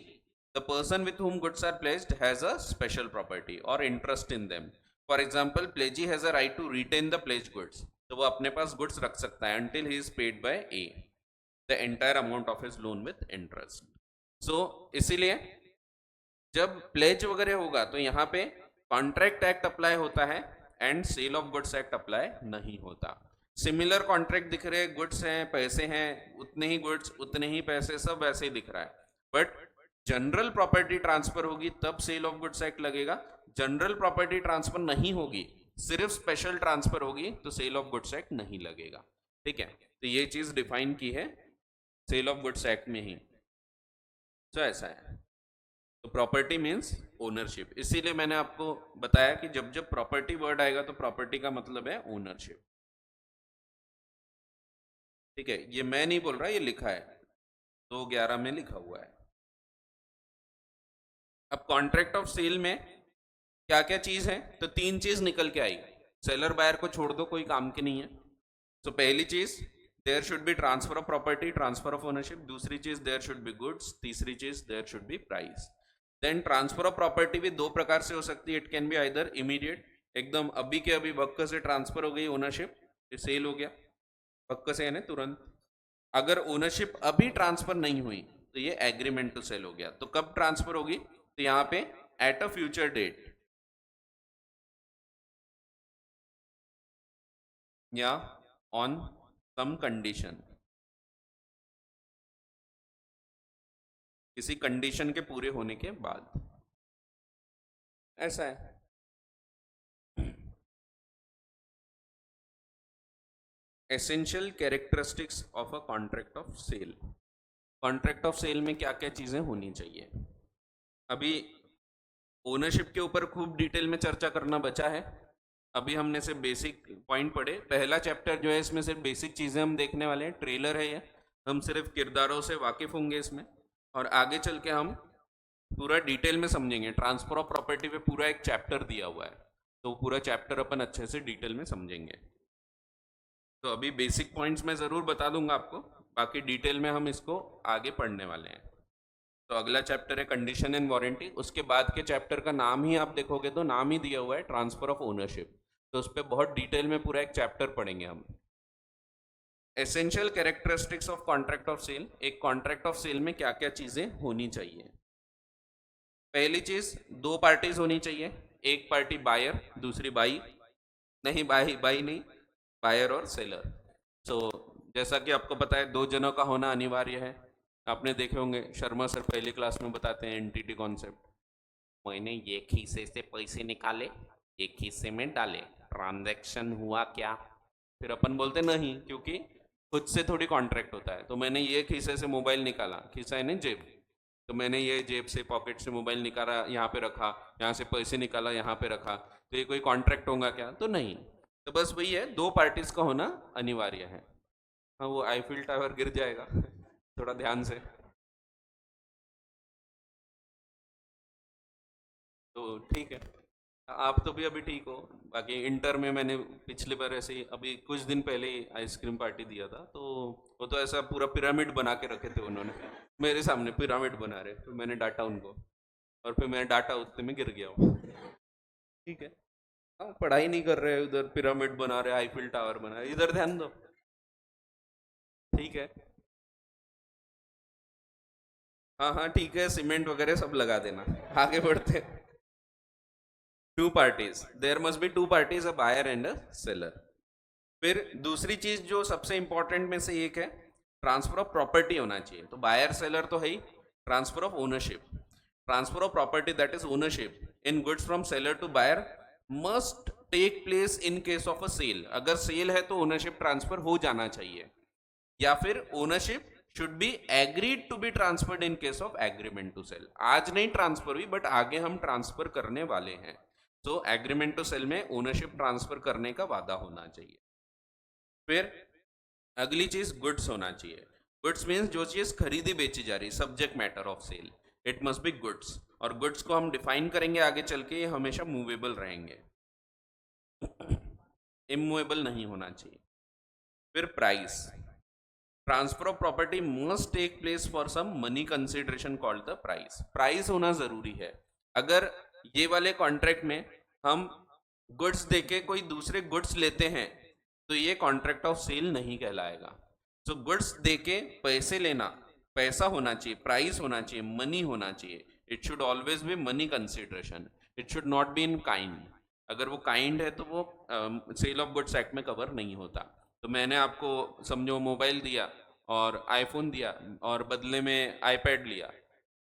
the person with whom goods are pledged has a special property or interest in them। For example pledgee has a right to retain the pledge goods, तो वो अपने पास goods रख सकता है until he is paid by A the entire amount of his loan with interest। so इसीलिए जब pledge वगैरह होगा तो यहाँ पे कॉन्ट्रैक्ट एक्ट अप्लाई होता है and sale of goods act apply नहीं होता। सिमिलर कॉन्ट्रैक्ट दिख रहे हैं, गुड्स हैं, पैसे हैं, उतने ही गुड्स उतने ही पैसे, सब वैसे ही दिख रहा है। बट जनरल प्रॉपर्टी ट्रांसफर होगी तब सेल ऑफ गुड्स एक्ट लगेगा। जनरल प्रॉपर्टी ट्रांसफर नहीं होगी, सिर्फ स्पेशल ट्रांसफर होगी, तो सेल ऑफ गुड्स एक्ट नहीं लगेगा। ठीक है, तो ये चीज डिफाइन की है सेल ऑफ गुड्स एक्ट में ही। तो ऐसा है। तो प्रॉपर्टी मीन्स ओनरशिप, इसीलिए मैंने आपको बताया कि जब जब प्रॉपर्टी वर्ड आएगा तो प्रॉपर्टी का मतलब है ओनरशिप। ठीक है, ये मैं नहीं बोल रहा, ये लिखा है 211 में लिखा हुआ है। अब कॉन्ट्रैक्ट ऑफ सेल में क्या क्या चीज है, तो 3 चीज निकल के आई। सेलर बायर को छोड़ दो, कोई काम की नहीं है। तो पहली चीज there should be transfer of property, transfer of ownership. दूसरी चीज देयर शुड बी गुड्स। तीसरी चीज there should be price. Then transfer of property भी 2 प्रकार से हो सकती है। It can be either immediate, एकदम अभी के अभी वक्त से ट्रांसफर हो गई ओनरशिप, सेल हो गया, वक्त से यानी तुरंत। अगर ओनरशिप अभी ट्रांसफर नहीं हुई तो ये एग्रीमेंट टू सेल हो गया। तो कब ट्रांसफर होगी, तो यहाँ पे एट अ फ्यूचर डेट या ऑन सम कंडीशन, किसी कंडीशन के पूरे होने के बाद। ऐसा है। Essential characteristics of a contract of sale. Contract of sale में क्या क्या चीजें होनी चाहिए। अभी ओनरशिप के ऊपर खूब डिटेल में चर्चा करना बचा है। अभी हमने सिर्फ बेसिक पॉइंट पढ़े। पहला चैप्टर जो है इसमें सिर्फ बेसिक चीजें हम देखने वाले हैं, ट्रेलर है ये, हम सिर्फ किरदारों से वाकिफ होंगे इसमें, और आगे चल के हम पूरा डिटेल में समझेंगे। ट्रांसफर ऑफ प्रॉपर्टी पे पूरा एक चैप्टर दिया हुआ है, तो पूरा चैप्टर अपन अच्छे से डिटेल में समझेंगे। तो अभी बेसिक पॉइंट्स मैं ज़रूर बता दूंगा आपको, बाकी डिटेल में हम इसको आगे पढ़ने वाले हैं। तो अगला चैप्टर है कंडीशन एंड वारंटी। उसके बाद के चैप्टर का नाम ही आप देखोगे तो नाम ही दिया हुआ है ट्रांसफर ऑफ ओनरशिप, तो उस पर बहुत डिटेल में पूरा एक चैप्टर पढ़ेंगे हम। Essential characteristics of contract of sale. एक कॉन्ट्रैक्ट ऑफ सेल में क्या क्या चीज़ें होनी चाहिए। पहली चीज़, 2 पार्टीज होनी चाहिए, एक पार्टी बायर, दूसरी बाई नहीं, बाई नहीं, बायर और सेलर। तो जैसा कि आपको पता है 2 जनों का होना अनिवार्य है। आपने देखे होंगे, शर्मा सर पहली क्लास में बताते हैं एंटिटी कॉन्सेप्ट। मैंने एक हिस्से से पैसे निकाले, एक हिस्से में डाले, ट्रांजैक्शन हुआ क्या। फिर अपन बोलते नहीं, क्योंकि खुद से थोड़ी कॉन्ट्रैक्ट होता है। तो मैंने एक हिस्से से मोबाइल निकाला, खिस्सा है ना जेब, तो मैंने ये जेब से पॉकेट से मोबाइल निकाला यहाँ पे रखा, यहाँ से पैसे निकाला यहाँ पे रखा, तो ये कोई कॉन्ट्रैक्ट होगा क्या? तो नहीं। तो बस वही है, दो पार्टीज का होना अनिवार्य है। हाँ, वो आईफिल टावर गिर जाएगा थोड़ा ध्यान से। तो ठीक है, आप तो भी अभी ठीक हो। बाकी इंटर में मैंने पिछले बार ऐसे ही अभी कुछ दिन पहले ही आइसक्रीम पार्टी दिया था, तो वो तो ऐसा पूरा पिरामिड बना के रखे थे उन्होंने, मेरे सामने पिरामिड बना रहे, फिर मैंने डांटा उनको, और फिर मैंने डांटा, उतने में गिर गया वो। ठीक है। हाँ, पढ़ाई नहीं कर रहे, उधर पिरामिड बना रहे, आईफिल टावर बना रहे, इधर ध्यान दो। ठीक है। हाँ हाँ ठीक है, सीमेंट वगैरह सब लगा देना। आगे बढ़ते हैं। Two parties, there must be two parties, a buyer and a seller. फिर दूसरी चीज जो सबसे इंपॉर्टेंट में से एक है, ट्रांसफर ऑफ प्रॉपर्टी होना चाहिए। तो बायर सेलर तो है ही, transfer of ownership, transfer of property that is ownership in goods from seller to buyer must take place in case of a sale. अगर सेल है तो ओनरशिप ट्रांसफर हो जाना चाहिए, या फिर ownership should be agreed to be transferred in case of agreement to sell. आज नहीं ट्रांसफर हुई, बट आगे हम ट्रांसफर करने वाले हैं, तो एग्रीमेंट टू सेल में ओनरशिप ट्रांसफर करने का वादा होना चाहिए। फिर अगली चीज गुड्स होना चाहिए। गुड्स मीन्स जो चीज खरीदी बेची जा रही, subject matter of sale, it must be goods. और गुड्स को हम डिफाइन करेंगे आगे चल के, ये हमेशा मूवेबल रहेंगे, इमूवेबल नहीं होना चाहिए। फिर price, transfer of property must take place for some money consideration called the price. Price होना जरूरी है। अगर ये वाले कॉन्ट्रैक्ट में हम गुड्स देके कोई दूसरे गुड्स लेते हैं, तो ये कॉन्ट्रैक्ट ऑफ सेल नहीं कहलाएगा। तो गुड्स देके पैसे लेना, पैसा होना चाहिए, प्राइस होना चाहिए, मनी होना चाहिए। It should always be money consideration, it should not be in kind. अगर वो काइंड है तो वो सेल ऑफ गुड्स एक्ट में कवर नहीं होता। तो मैंने आपको समझो मोबाइल दिया और आईफोन दिया, और बदले में आईपैड लिया,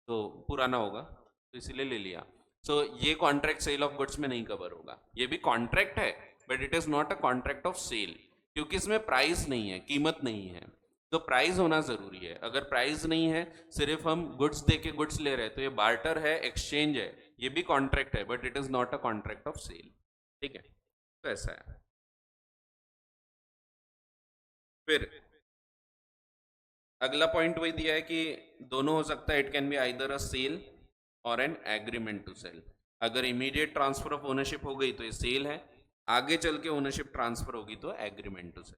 तो पुराना होगा, तो इसीलिए ले लिया। सो ये कॉन्ट्रैक्ट सेल ऑफ गुड्स में नहीं कवर होगा। ये भी कॉन्ट्रैक्ट है, but it is not a contract of sale, क्योंकि इसमें प्राइस नहीं है, कीमत नहीं है। तो प्राइस होना जरूरी है। अगर प्राइस नहीं है, सिर्फ हम गुड्स दे के गुड्स ले रहे हैं, तो ये बार्टर है, एक्सचेंज है, ये भी कॉन्ट्रैक्ट है, but it is not a contract of sale. ठीक है, तो ऐसा है। फिर अगला पॉइंट वही दिया है कि दोनों हो सकता है, it can be either a sale or an agreement to sale. अगर इमीडिएट ट्रांसफर ऑफ ओनरशिप हो गई तो ये सेल है, आगे चल के ओनरशिप ट्रांसफर होगी तो agreement to sale.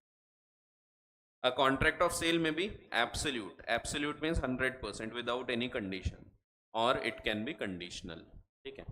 A contract of sale में भी absolute, absolute means 100% without any condition, और इट कैन बी कंडीशनल। ठीक है।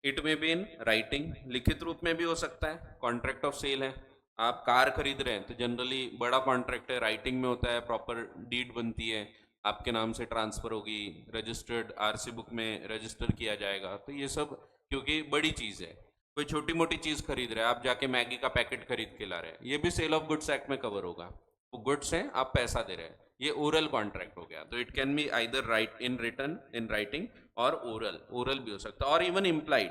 इट में बी इन राइटिंग, लिखित रूप में भी हो सकता है। कॉन्ट्रैक्ट ऑफ सेल है, आप कार खरीद रहे हैं, तो जनरली बड़ा कॉन्ट्रैक्ट है, राइटिंग में होता है, प्रॉपर डीड बनती है, आपके नाम से ट्रांसफर होगी, रजिस्टर्ड आरसी बुक में रजिस्टर किया जाएगा। तो ये सब क्योंकि बड़ी चीज़ है। कोई छोटी मोटी चीज़ खरीद रहे हैं, आप जाके मैगी का पैकेट खरीद के ला रहे हैं, ये भी सेल ऑफ गुड्स एक्ट में कवर होगा। वो गुड्स हैं, आप पैसा दे रहे हैं, ये ओरल कॉन्ट्रैक्ट हो गया। तो it can be either right in return, in writing, और ओरल, ओरल भी हो सकता है, और इवन इम्प्लाइड,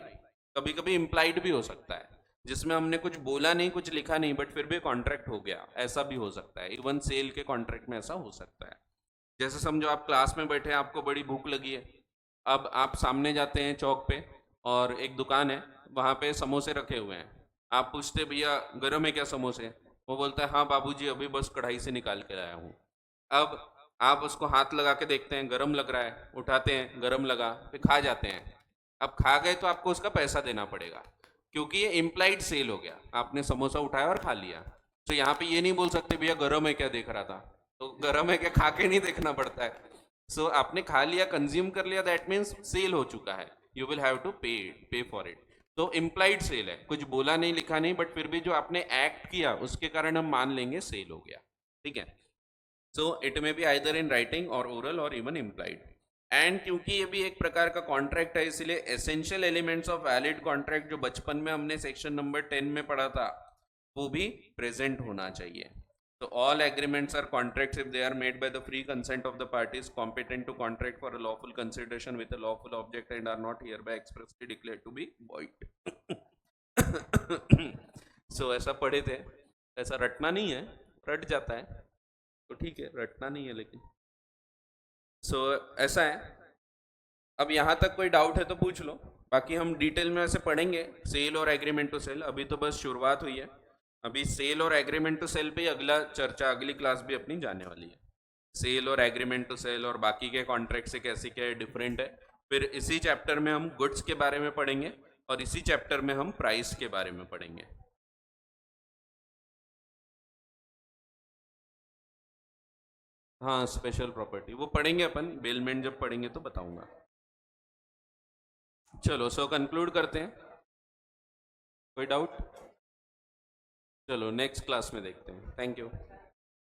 कभी कभी इम्प्लाइड भी हो सकता है, जिसमें हमने कुछ बोला नहीं, कुछ लिखा नहीं, बट फिर भी कॉन्ट्रैक्ट हो गया, ऐसा भी हो सकता है। इवन सेल के कॉन्ट्रैक्ट में ऐसा हो सकता है। जैसे समझो आप क्लास में बैठे हैं, आपको बड़ी भूख लगी है, अब आप सामने जाते हैं चौक पे, और एक दुकान है, वहाँ पे समोसे रखे हुए हैं। आप पूछते भैया गरम है क्या समोसे? वो बोलता है हाँ बाबूजी, अभी बस कढ़ाई से निकाल के लाया हूँ। अब आप उसको हाथ लगा के देखते हैं, गरम लग रहा है, उठाते हैं, गरम लगा, फिर खा जाते हैं। अब खा गए तो आपको उसका पैसा देना पड़ेगा, क्योंकि ये इम्प्लाइड सेल हो गया, आपने समोसा उठाया और खा लिया। तो यहाँ पे ये नहीं बोल सकते भैया गरम है क्या देख रहा था, तो गरम है क्या खा के नहीं देखना पड़ता है। सो आपने खा लिया, कंज्यूम कर लिया, दैट मीन्स सेल हो चुका है, यू विल हैव टू पे फॉर इट। तो इम्प्लाइड सेल है, कुछ बोला नहीं लिखा नहीं, बट फिर भी जो आपने एक्ट किया उसके कारण हम मान लेंगे सेल हो गया। ठीक है। सो इट में बी आइदर इन राइटिंग और ओरल और इवन इम्प्लाइड। एंड क्योंकि ये भी एक प्रकार का कॉन्ट्रैक्ट है, इसलिए essential elements of valid contract जो बचपन में हमने सेक्शन नंबर 10 में पढ़ा था, वो भी प्रेजेंट होना चाहिए। तो all agreements are contracts if they are made by the free consent of the parties competent to contract for a lawful consideration with a lawful object and are not hereby expressly declared to be void. So ऐसा पढ़े थे, ऐसा रटना नहीं है, रट जाता है, तो ठीक है, रटना नहीं है लेकिन। सो ऐसा है, अब यहाँ तक कोई डाउट है तो पूछ लो, बाकी हम डिटेल में वैसे पढ़ेंगे सेल और एग्रीमेंट टू सेल, अभी तो बस शुरुआत हुई है। अभी सेल और एग्रीमेंट टू सेल पे ही अगला चर्चा, अगली क्लास भी अपनी जाने वाली है। सेल और एग्रीमेंट टू सेल और बाकी के कॉन्ट्रैक्ट से कैसे क्या डिफरेंट है। फिर इसी चैप्टर में हम गुड्स के बारे में पढ़ेंगे और इसी चैप्टर में हम प्राइस के बारे में पढ़ेंगे। हाँ, स्पेशल प्रॉपर्टी वो पढ़ेंगे अपन, बेलमेंट जब पढ़ेंगे तो बताऊंगा। चलो सो कंक्लूड करते हैं, कोई डाउट? चलो नेक्स्ट क्लास में देखते हैं, थैंक यू।